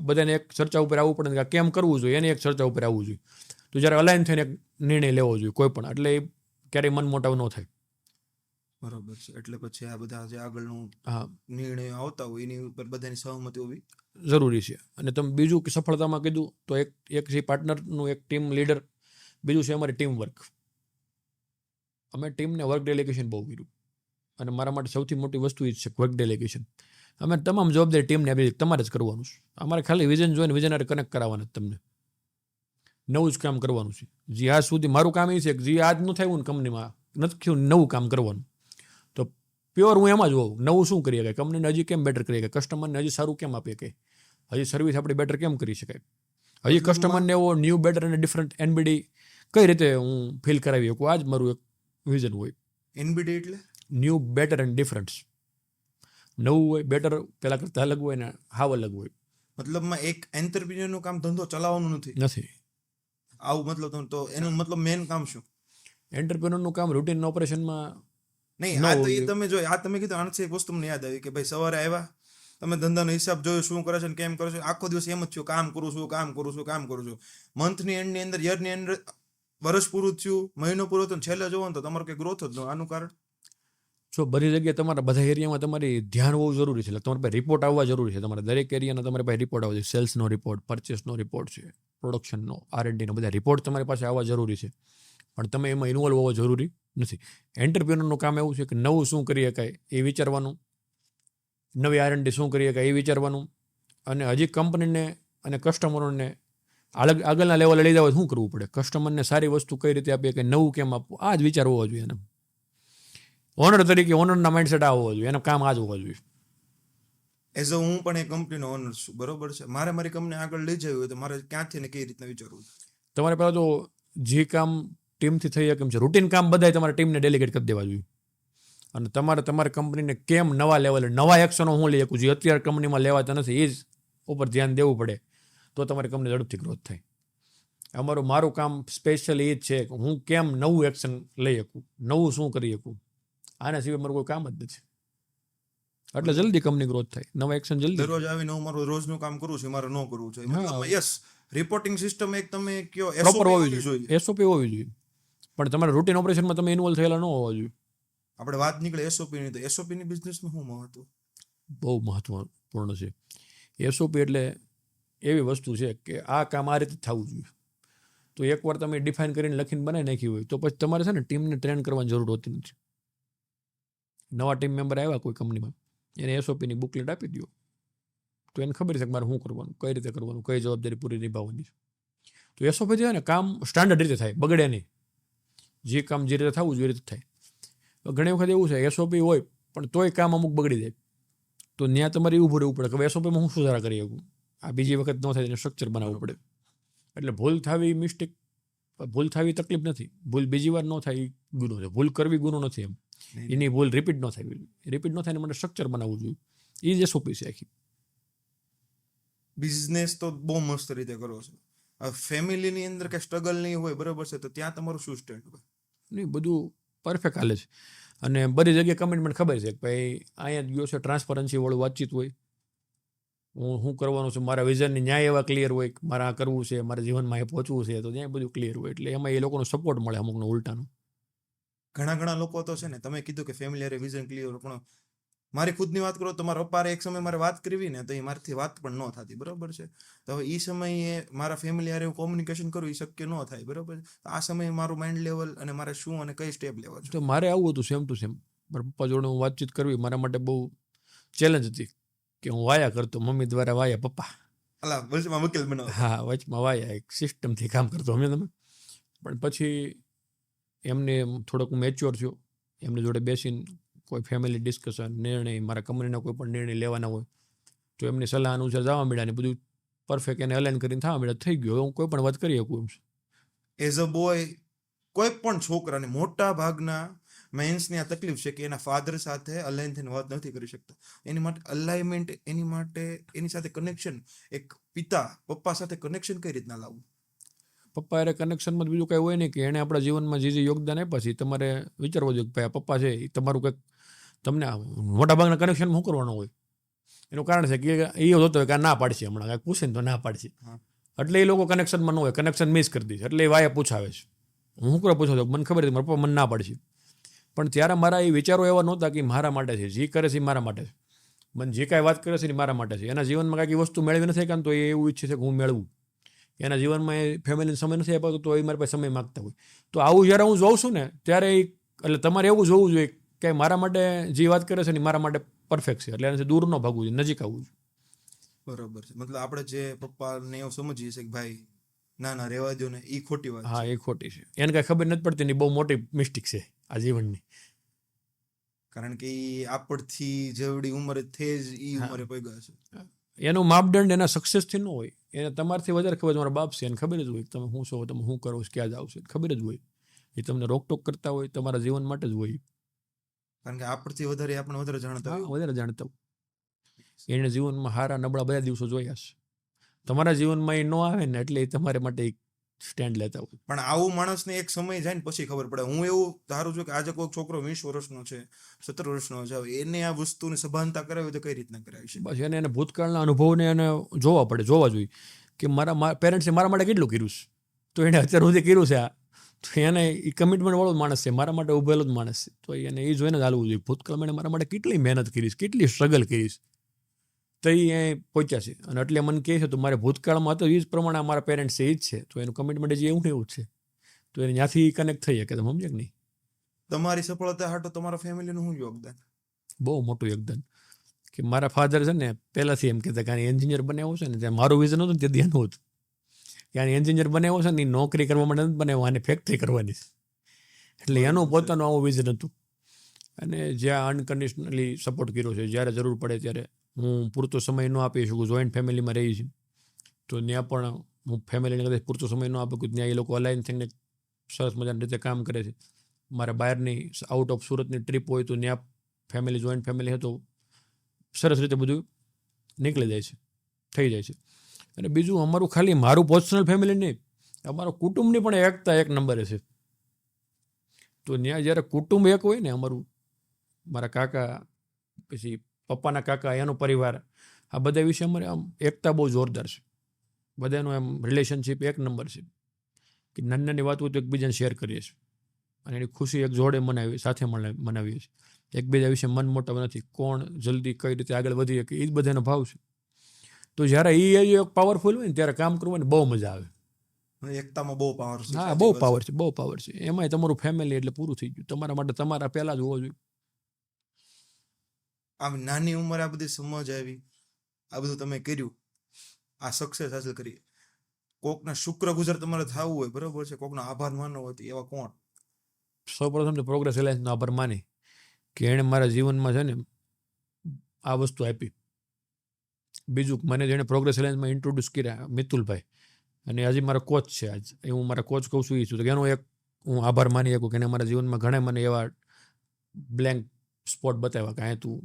બધાને એક ચર્ચા ઉપર આવવું પડે, કેમ કરવું જોઈએ એની એક ચર્ચા ઉપર આવવું જોઈએ. તો જ્યારે અલાઈન થઈને એક નિર્ણય લેવો જોઈએ કોઈ પણ, એટલે ક્યારેય મન મોટાવ ન થાય. બરોબર છે. એટલે પછી આ બધા જે આગળનું નિર્ણય આવતા હોય એની ઉપર બધાની સહમતિ હોવી જરૂરી છે. અને તમે બીજું કે સફળતામાં કીધું તો એક છે પાર્ટનરનું, એક ટીમ લીડર, બીજું છે અમારી ટીમ વર્ક. અમે ટીમને વર્ક ડેલિગેશન બહુ કર્યું, અને મારા માટે સૌથી મોટી વસ્તુ એ જ છે વર્ક ડેલિગેશન. અમે તમામ જવાબદારી ટીમને આપી, તમારે જ કરવાનું છે. અમારે ખાલી વિઝન જોઈને વિઝનરે કનેક્ટ કરાવવાના જ, તમને નવું જ કામ કરવાનું છે. જે આજ સુધી મારું કામ એ છે કે જે આજ ન થયું ને કંપનીમાં નથી થયું, નવું કામ કરવાનું. તો પ્યોર હું એમાં જ હોઉં, નવું શું કરીએ કે કંપનીને હજી કેમ બેટર કરીએ, કે કસ્ટમરને હજી સારું કેમ આપીએ, કે હજી સર્વિસ આપણે બેટર કેમ કરી શકાય, હજી કસ્ટમરને એવો ન્યૂ બેટર અને ડિફરન્ટ એનબીડી કઈ રીતે હું ફીલ કરાવી શકું. આ જ મારું એક વિઝન હોય. એનબીડી એટલે ન્યૂ બેટર એન્ડ ડિફરન્સ. નવું હોય, બેટર પેલા કરતા અલગ હોય ને હાવ અલગ હોય. મતલબમાં એક એન્ટરપ્રિન્યોરનું કામ ધંધો ચલાવવાનું નથી આવું, મતલબ તો એનું મતલબ મેઇન કામ શું? એન્ટરપ્રિન્યોરનું કામ રૂટીન ઓપરેશનમાં નહીં. આ તો એ તમે જો આ તમે કીધું, આનાથી એક વસ્તુ મને યાદ આવી કે ભાઈ સવારે આવ્યા, તમે ધંધાનો હિસાબ જોયો, શું કરે છે ને કેમ કરે છે, આખો દિવસ એમ જ થયું કામ કરું છું. મંથની એન્ડની અંદર, યરની એન્ડ, વર્ષ પૂરું થયું, મહિનો પૂરો થયો, છેલ્લે જોવો ને તો તમારો કંઈ ગ્રોથ જ ન. આનું કારણ જો બધી જગ્યાએ તમારા બધા એરિયામાં તમારી ધ્યાન હોવું જરૂરી છે. એટલે તમારે પાસે રિપોર્ટ આવવા જરૂરી છે. તમારા દરેક એરિયાના તમારી પાસે રિપોર્ટ આવવા જોઈએ. સેલ્સનો રિપોર્ટ, પરચેસનો રિપોર્ટ છે, પ્રોડક્શનનો, R&Dનો, બધા રિપોર્ટ તમારી પાસે આવવા જરૂરી છે. પણ તમે એમાં ઇન્વોલ્વ હોવો જરૂરી નથી. એન્ટરપ્રિન્યોરનું કામ એવું છે કે નવું શું કરી શકાય એ વિચારવાનું, નવી R&D શું કરી શકાય એ વિચારવાનું, અને હજી કંપનીને અને કસ્ટમરોને આગળના લેવલે લઈ જવા શું કરવું પડે, કસ્ટમરને સારી વસ્તુ કઈ રીતે આપીએ, કે નવું કેમ આપવું, આ જ વિચાર હોવો જોઈએ. એને ઓનર તરીકે ઓનરના માઇન્ડસેટ આ હોવો જોઈએ, એનું કામ આ જ હોવું જોઈએ. એઝ હું પણ એ કંપનીનો ઓનર છું, બરોબર છે. મારે મારી કંપની આગળ લઈ જવી હોય તો મારે ક્યાંથી ને કઈ રીતના વિચારવું? તમારે પહેલાં તો જે કામ ટીમથી થઈ શકે એમ છે, રૂટીન કામ બધાય તમારે ટીમને ડેલિગેટ કરી દેવા જોઈએ. અને તમારી કંપનીને કેમ નવા લેવલે, નવા એક્શનો હું લઈ શકું, જે અત્યારે કંપનીમાં લેવાતા નથી, એ જ ઉપર ધ્યાન દેવું પડે, તો તમારી કંપની ઝડપથી ગ્રોથ થાય. મારું કામ સ્પેશિયલી એ જ છે કે હું કેમ નવું એક્શન લઈ શકું, નવું શું કરી શકું. આના સિવાય મારું કોઈ કામ જ નથી. એટલે જલ્દી કંપની ગ્રોથ થાય, નવા એક્શન જલ્દી. દરરોજ આવીને હું મારું રોજનું કામ કરું છું, મારે ન કરવું જોઈએ. યસ, રિપોર્ટિંગ સિસ્ટમ એક તમે કયો પ્રોપર હોવી જોઈએ, SOP હોવી જોઈએ. પણ તમારા રૂટીન ઓપરેશનમાં તમે ઇન્વોલ્વ થયેલા ન હોવા જોઈએ. આપણે વાત નીકળે SOP ની, તો SOP ની બિઝનેસમાં શું મહત્વ? બહુ મહત્વપૂર્ણ છે. SOP એટલે એવી વસ્તુ છે કે આ કામ આ રીતે થવું જોઈએ. તો એકવાર તમે ડિફાઇન કરીને લખીને બનાવી નાખી હોય તો પછી તમારે છે ને ટીમને ટ્રેન કરવાની જરૂર હોતી નથી. નવા ટીમ મેમ્બર આવ્યા કોઈ કંપનીમાં, એને એસઓપીની બુકલેટ આપી દો તો એને ખબર છે કે મારે શું કરવાનું, કઈ રીતે કરવાનું, કઈ જવાબદારી પૂરી નિભાવવાની છે. તો એસઓપી છે ને કામ સ્ટાન્ડર્ડ રીતે થાય, બગડે નહીં. જે કામ જે રીતે થવું જોઈએ એ રીતે થાય. ઘણી વખત એવું છે એસઓપી હોય પણ તોય કામ અમુક બગડી જાય, તો ત્યાં તમારે એવું રહેવું પડે કે એસઓપીમાં હું સુધારા કરી શકું, આ બીજી વખત ન થાય એને સ્ટ્રક્ચર બનાવવું પડે. એટલે ભૂલ થવી મિસ્ટેક, ભૂલ થવી તકલીફ નથી, ભૂલ બીજી વાર ન થાય એ ગુનો છે. ભૂલ કરવી ગુનો નથી, એમ એની ભૂલ રિપીટ ન થાય, રિપીટ ન થાય એને માટે સ્ટ્રક્ચર બનાવવું જોઈએ. એ જ એસઓપી છે આખી. બિઝનેસ તો બહુ મસ્ત રીતે કરો છો. ફેમિલીની અંદર કે સ્ટ્રગલ નહીં હોય, બરાબર છે, તો ત્યાં તમારું શું સ્ટેન્ડ હોય? નહીં, બધું પરફેક્ટ હાલે છે. અને બધી જગ્યાએ કમિટમેન્ટ ખબર છે કે ભાઈ અહીંયા જ ગયો છે, ટ્રાન્સપરન્સી વાળું વાતચીત હોય, હું શું કરવાનું છે, મારા વિઝનની ન્યાય એવા ક્લિયર હોય, મારે આ કરવું છે, મારા જીવનમાં એ પહોંચવું છે, તો ત્યાં બધું ક્લિયર હોય. એટલે એમાં એ લોકોનો સપોર્ટ મળે, અમુકનો ઉલટાનો. ઘણા લોકો તો છે ને, તમે કીધું કે ફેમિલી અરે વિઝન ક્લિયર, પણ મારી ખુદની વાત કરો તો મારા પપ્પાએ એક સમય મારે વાત કરવી ને તો એ મારાથી વાત પણ ન થતી, બરાબર છે. તો હવે એ સમયે મારા ફેમિલી હારે કોમ્યુનિકેશન કરવું એ શક્ય ન થાય, બરાબર છે. તો આ સમયે મારું માઇન્ડ લેવલ અને મારે શું અને કઈ સ્ટેપ લેવા છે. તો મારે આવું હતું સેમ ટુ સેમ. મારા પપ્પા જોડે હું વાતચીત કરવી મારા માટે બહુ ચેલેન્જ હતી કે હું વાયા કરતો, મમ્મી દ્વારા વાયા પપ્પા, અલા વચમાં વકીલ બનાવ. હા, વચમાં વાયા, એક સિસ્ટમથી કામ કરતો અમે તમે. પણ પછી એમને થોડોક હું મેચ્યોર થયો, એમની જોડે બેસીને કોઈ ફેમિલી ડિસ્કશન, નિર્ણય, મારા કંપનીના કોઈ પણ નિર્ણય લેવાના હોય તો એમની સલાહ અનુસાર જવા મળ્યા ને બધું પરફેક્ટ એને અલાઇન કરીને થવા મળ્યા, થઈ ગયો. હું કોઈ પણ વાત કરી શકું એમ. એઝ અ બોય કોઈ પણ છોકરાને મોટા ભાગના મેન્સની આ તકલીફ છે કે એના ફાધર સાથે અલાઇન થઈને વાત નથી કરી શકતા. એની માટે અલાઇનમેન્ટ, એની માટે એની સાથે કનેક્શન, એક પિતા પપ્પા સાથે કનેક્શન કઈ રીતના લાવવું? પપ્પા અરે કનેક્શનમાં બીજું કંઈ હોય નહીં કે એને આપણા જીવનમાં જે યોગદાન આપ્યા છે તમારે વિચારવું જોઈએ કે ભાઈ આ પપ્પા છે એ તમારું કંઈક, તમને મોટાભાગના કનેક્શન શું કરવાનું હોય? એનું કારણ છે કે એ હોતો હોય કે ના પાડશે, હમણાં કાંઈક પૂછે ને તો ના પાડશે, એટલે એ લોકો કનેક્શનમાં ન હોય, કનેક્શન મિસ કરી દે છે. એટલે એ વાયા પૂછાવે છે, હું શું કરવા પૂછો છો, મને ખબર હતી મારા પપ્પા મને ના પાડશે. પણ ત્યારે મારા એ વિચારો એવા નહોતા કે મારા માટે છે, જે કરે છે એ મારા માટે છે, મને જે કાંઈ વાત કરે છે એ મારા માટે છે. એના જીવનમાં કાંઈક વસ્તુ મેળવી નથી કારણ તો એ એવું ઈચ્છે છે કે હું મેળવું. એના જીવનમાં એ ફેમિલીને સમય નથી આપ્યો તો એ મારી પાસે સમય માગતા હોય. તો આવું જ્યારે હું જોઉં છું ને ત્યારે એટલે તમારે એવું જોવું જોઈએ કે મારા માટે જે વાત કરે છે ને મારા માટે પરફેક્ટ છે, એટલે એનાથી દૂર ન ભાગવું જોઈએ, નજીક આવવું જોઈએ. બરોબર છે. મતલબ આપણે જે પપ્પાને એવું સમજીએ છીએ કે ભાઈ ના રહેવા દો ને, એ ખોટી વાત. હા, એ ખોટી છે. એને કાંઈ ખબર નથી પડતી ને બહુ મોટી મિસ્ટેક છે આ જીવનની. કારણ કે એ આપણથી જેવડી ઉંમરે થઈ જ એ ઉંમરે પગ્યા છે. એનો માપદંડ એના સક્સેસથી ન હોય, એને તમારથી વધારે ખબર મારા બાપ છે, એને ખબર જ હોય તમે શું છો, તમે શું કરો, ક્યાં જાવ છો, ખબર જ હોય. એ તમને રોકટોક કરતા હોય તમારા જીવન માટે જ હોય, કારણ કે આપણથી વધારે આપણે વધારે જાણતા હોય. વધારે જાણતા હોય. એને જીવનમાં સારા નબળા બધા દિવસો જોયા છે. તમારા જીવનમાં એ ન આવે ને એટલે એ તમારા માટે એક સ્ટેન્ડ લેતા હોય. પણ આવું માણસને એક સમય જાય ને પછી ખબર પડે. હું એવું ધારું છું કે આજે કોઈ છોકરો 20 વર્ષનો છે, 17 વર્ષનો છે, એને આ વસ્તુની સભાનતા કરાવી તો કઈ રીતના કરાવી છે? બસ એને ભૂતકાળના અનુભવને એને જોવા જોઈએ કે મારા પેરેન્ટ્સે મારા માટે કેટલું કર્યું છે, તો એને અત્યાર સુધી કર્યું છે આ, તો એને એ કમિટમેન્ટ વાળો જ માણસ છે, મારા માટે ઉભેલો જ માણસ છે, તો એને એ જોઈને જ હાલવું જોઈએ. ભૂતકાળમાં એને મારા માટે કેટલી મહેનત કરીશ, કેટલી સ્ટ્રગલ કરીશ, તો એ પહોંચ્યા છે. અને એટલે મને કહે છે તો મારે ભૂતકાળમાં તો એ જ પ્રમાણે અમારા પેરેન્ટ્સ એ જ છે, તો એનું કમિટમેન્ટ જે એવું ને એવું જ છે, તો એને ત્યાંથી કનેક્ટ થઈ શકે. તમે સમજે કે નહીં? તમારી સફળતા હાટો તમારા ફેમિલીનું શું યોગદાન? બહુ મોટું યોગદાન. કે મારા ફાધર છે ને પહેલાંથી એમ કહેતા કે એન્જિનિયર બનાવ્યો છે ને, ત્યાં મારું વિઝન હતું ને તે ધ્યાન હતું કે આને એન્જિનિયર બનાવ્યો છે ને એ નોકરી કરવા માટે નથી બનાવ્યો, આને ફેક્ટરી કરવાની છે. એટલે એનું પોતાનું આવું વિઝન હતું. અને જ્યાં અનકન્ડિશનલી સપોર્ટ કર્યો છે, જ્યારે જરૂર પડે ત્યારે. હું પૂરતો સમય ન આપી શકું, જોઈન્ટ ફેમિલીમાં રહી છે તો ત્યાં પણ હું ફેમિલીને કદાચ પૂરતો સમય ન આપી શકું, ત્યાં એ લોકો અલાઇન થઈને સરસ મજાની રીતે કામ કરે છે. મારા બહારની આઉટ ઓફ સુરતની ટ્રીપ હોય તો ત્યાં ફેમિલી, જોઈન્ટ ફેમિલી હતો, સરસ રીતે બધું નીકળી જાય છે, થઈ જાય છે. અને બીજું અમારું ખાલી મારું પર્સનલ ફેમિલી નહીં, અમારું કુટુંબની પણ એકતા એક નંબરે છે. તો ત્યાં જ્યારે કુટુંબ એક હોય ને, અમારું મારા કાકા, પછી પપ્પાના કાકા, એનો પરિવાર, આ બધા વિશે અમારે આમ એકતા બહુ જોરદાર છે. બધાનું એમ રિલેશનશિપ એક નંબર છે કે નાની નાની વાત હોય તો એકબીજાને શેર કરીએ છીએ અને એની ખુશી એક જોડે સાથે મનાવીએ છીએ. એકબીજા વિશે મન મોટાવ નથી, કોણ જલ્દી કઈ રીતે આગળ વધી શકે એ જ બધાનો ભાવ છે. તો જ્યારે એ એક પાવરફુલ હોય ને ત્યારે કામ કરવાની બહુ મજા આવે. એકતામાં બહુ પાવર છે. હા, બહુ પાવર છે, બહુ પાવર છે. એમાંય તમારું ફેમિલી એટલે પૂરું થઈ ગયું. તમારા માટે તમારા પહેલા જ હોવો જોઈએ. આમ નાની ઉંમરે આ બધી સમજ આવી, આ બધું તમે કર્યું, આ સક્સેસ હાસિલ કરી, કોકના શુક્રગુજાર તમારે થવું હોય, બરોબર છે, કોકનો આભાર માનવો હોય તો એવા કોણ? સૌપ્રથમ તો પ્રોગ્રેસ એલાયન્સનો આભાર માની કે એણે મારા જીવનમાં છે ને આ વસ્તુ આપી. બીજું, મને જેણે પ્રોગ્રેસ એલાયન્સમાં ઇન્ટ્રોડ્યુસ કર્યા મિતુલભાઈ, અને હજી મારા કોચ છે. આજ એ હું મારા કોચ કહું છું એ છું તો એનો એક હું આભાર માની શકું કે એને મારા જીવનમાં ઘણા મને એવા બ્લેન્ક સ્પોટ બતાવ્યા કે અહીંયા તું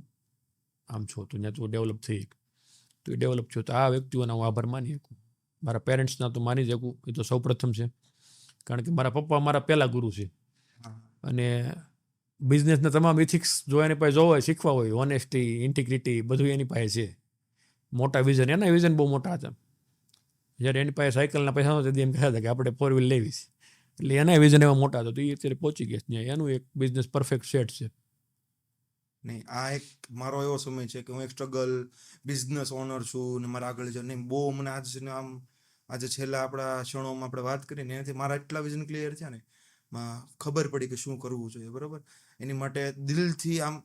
આમ છો, તો ત્યાં તું ડેવલપ થઈ, તો એ ડેવલપ થયો. તો આ વ્યક્તિઓના હું આભાર માની શકું. મારા પેરેન્ટ્સના તો માની શકું, એ તો સૌ પ્રથમ છે, કારણ કે મારા પપ્પા મારા પહેલા ગુરુ છે. અને બિઝનેસના તમામ ઇથિક્સ જો એની પાસે જોવા હોય, શીખવા હોય, ઓનેસ્ટી, ઇન્ટિગ્રિટી બધું એની પાસે છે. મોટા વિઝન, એના વિઝન બહુ મોટા હતા. જ્યારે એની પાસે સાયકલના પૈસા નહોતા એમ કહેતા હતા કે આપણે 4 વ્હીલ લેવી છે, એટલે એના વિઝન એવા મોટા હતા. તો એ અત્યારે પહોંચી ગયા ત્યાં. એનું એક બિઝનેસ પરફેક્ટ સેટ છે. નહીં, આ એક મારો એવો સમય છે કે હું એક સ્ટ્રગલ બિઝનેસ ઓનર છું ને મારે આગળ જવાનું નહીં. બહુ મને આજે છેલ્લા આપણા ક્ષણોમાં આપણે વાત કરીને એનાથી મારા એટલા વિઝન ક્લિયર થયા ને, ખબર પડી કે શું કરવું જોઈએ, બરોબર. એની માટે દિલથી આમ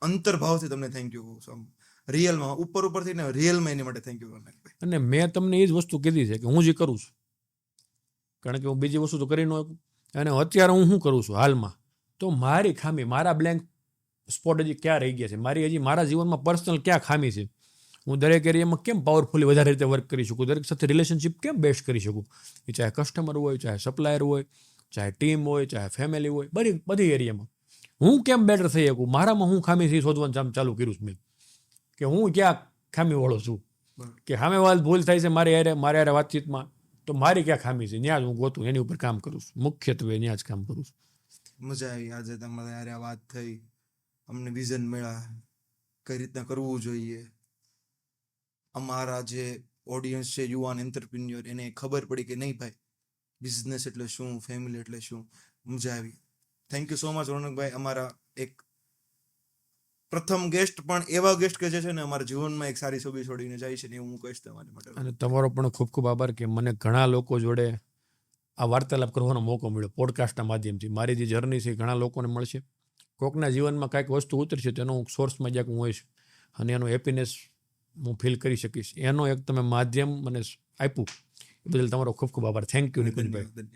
અંતર્ભાવથી તમને થેન્ક યુ કહું છું. આમ રિયલમાં ઉપરથી ને રિયલમાં એની માટે થેન્ક યુ. અને મેં તમને એ જ વસ્તુ કીધી છે કે હું જે કરું છું, કારણ કે હું બીજી વસ્તુ તો કરી ન શકું. અને અત્યારે હું શું કરું છું હાલમાં, તો મારી ખામી, મારા બ્લેન્ક સ્પોટ હજી ક્યાં રહી ગયા છે, હજી મારા જીવનમાં પર્સનલ ક્યાં ખામી છે, હું દરેક એરિયામાં કેમ પાવરફુલી વધારે રીતે વર્ક કરી શકું, દરેક સાથે રિલેશનશિપ કેમ બેસ્ટ કરી શકું. એ ચાહે કસ્ટમર હોય, ચાહે સપ્લાયર હોય, ચાહે ટીમ હોય, ચાહે ફેમિલી હોય, બધી એરિયામાં હું કેમ બેટર થઈ શકું, મારામાં હું ખામી છે શોધવાનું કામ ચાલુ કર્યું છે મેં, કે હું ક્યાં ખામીવાળો છું, કે સામે વાળ ભૂલ થાય છે મારી હારે વાતચીતમાં, તો મારી ક્યાં ખામી છે ત્યાં જ હું ગોતું, એની ઉપર કામ કરું છું, મુખ્યત્વે ત્યાં જ કામ કરું છું. મજા આવી આજે તમારે યારે આ વાત થઈ, અમને વિઝન મળ્યા કઈ રીતના કરવું જોઈએ. અમારા જે ઓડિયન્સ છે, યુવાન એન્ટરપ્રિન્યોર, એને ખબર પડી કે નહીં ભાઈ બિઝનેસ એટલે શું, ફેમિલી એટલે શું. મજા આવી. થેન્ક યુ સો મચ રોનકભાઈ. અમારા એક પ્રથમ ગેસ્ટ પણ એવા ગેસ્ટ કે જે છે ને અમારા જીવનમાં એક સારી છબી છોડીને જાય છે ને એવું હું કહીશ તમારી માટે. અને તમારો પણ ખૂબ ખૂબ આભાર કે મને ઘણા લોકો જોડે આ વાર્તાલાપ કરવાનો મોકો મળ્યો પોડકાસ્ટના માધ્યમથી. મારી જે જર્ની છે ઘણા લોકોને મળશે, કોકના જીવનમાં કાંઈક વસ્તુ ઉતરશે તેનો હું સોર્સમાં જ્યાં હું હોઈશ અને એનો હેપીનેસ હું ફીલ કરી શકીશ. એનો એક તમે માધ્યમ મને આપ્યું, એ બદલ તમારો ખૂબ ખૂબ આભાર. Thank you નિકુંજભાઈ.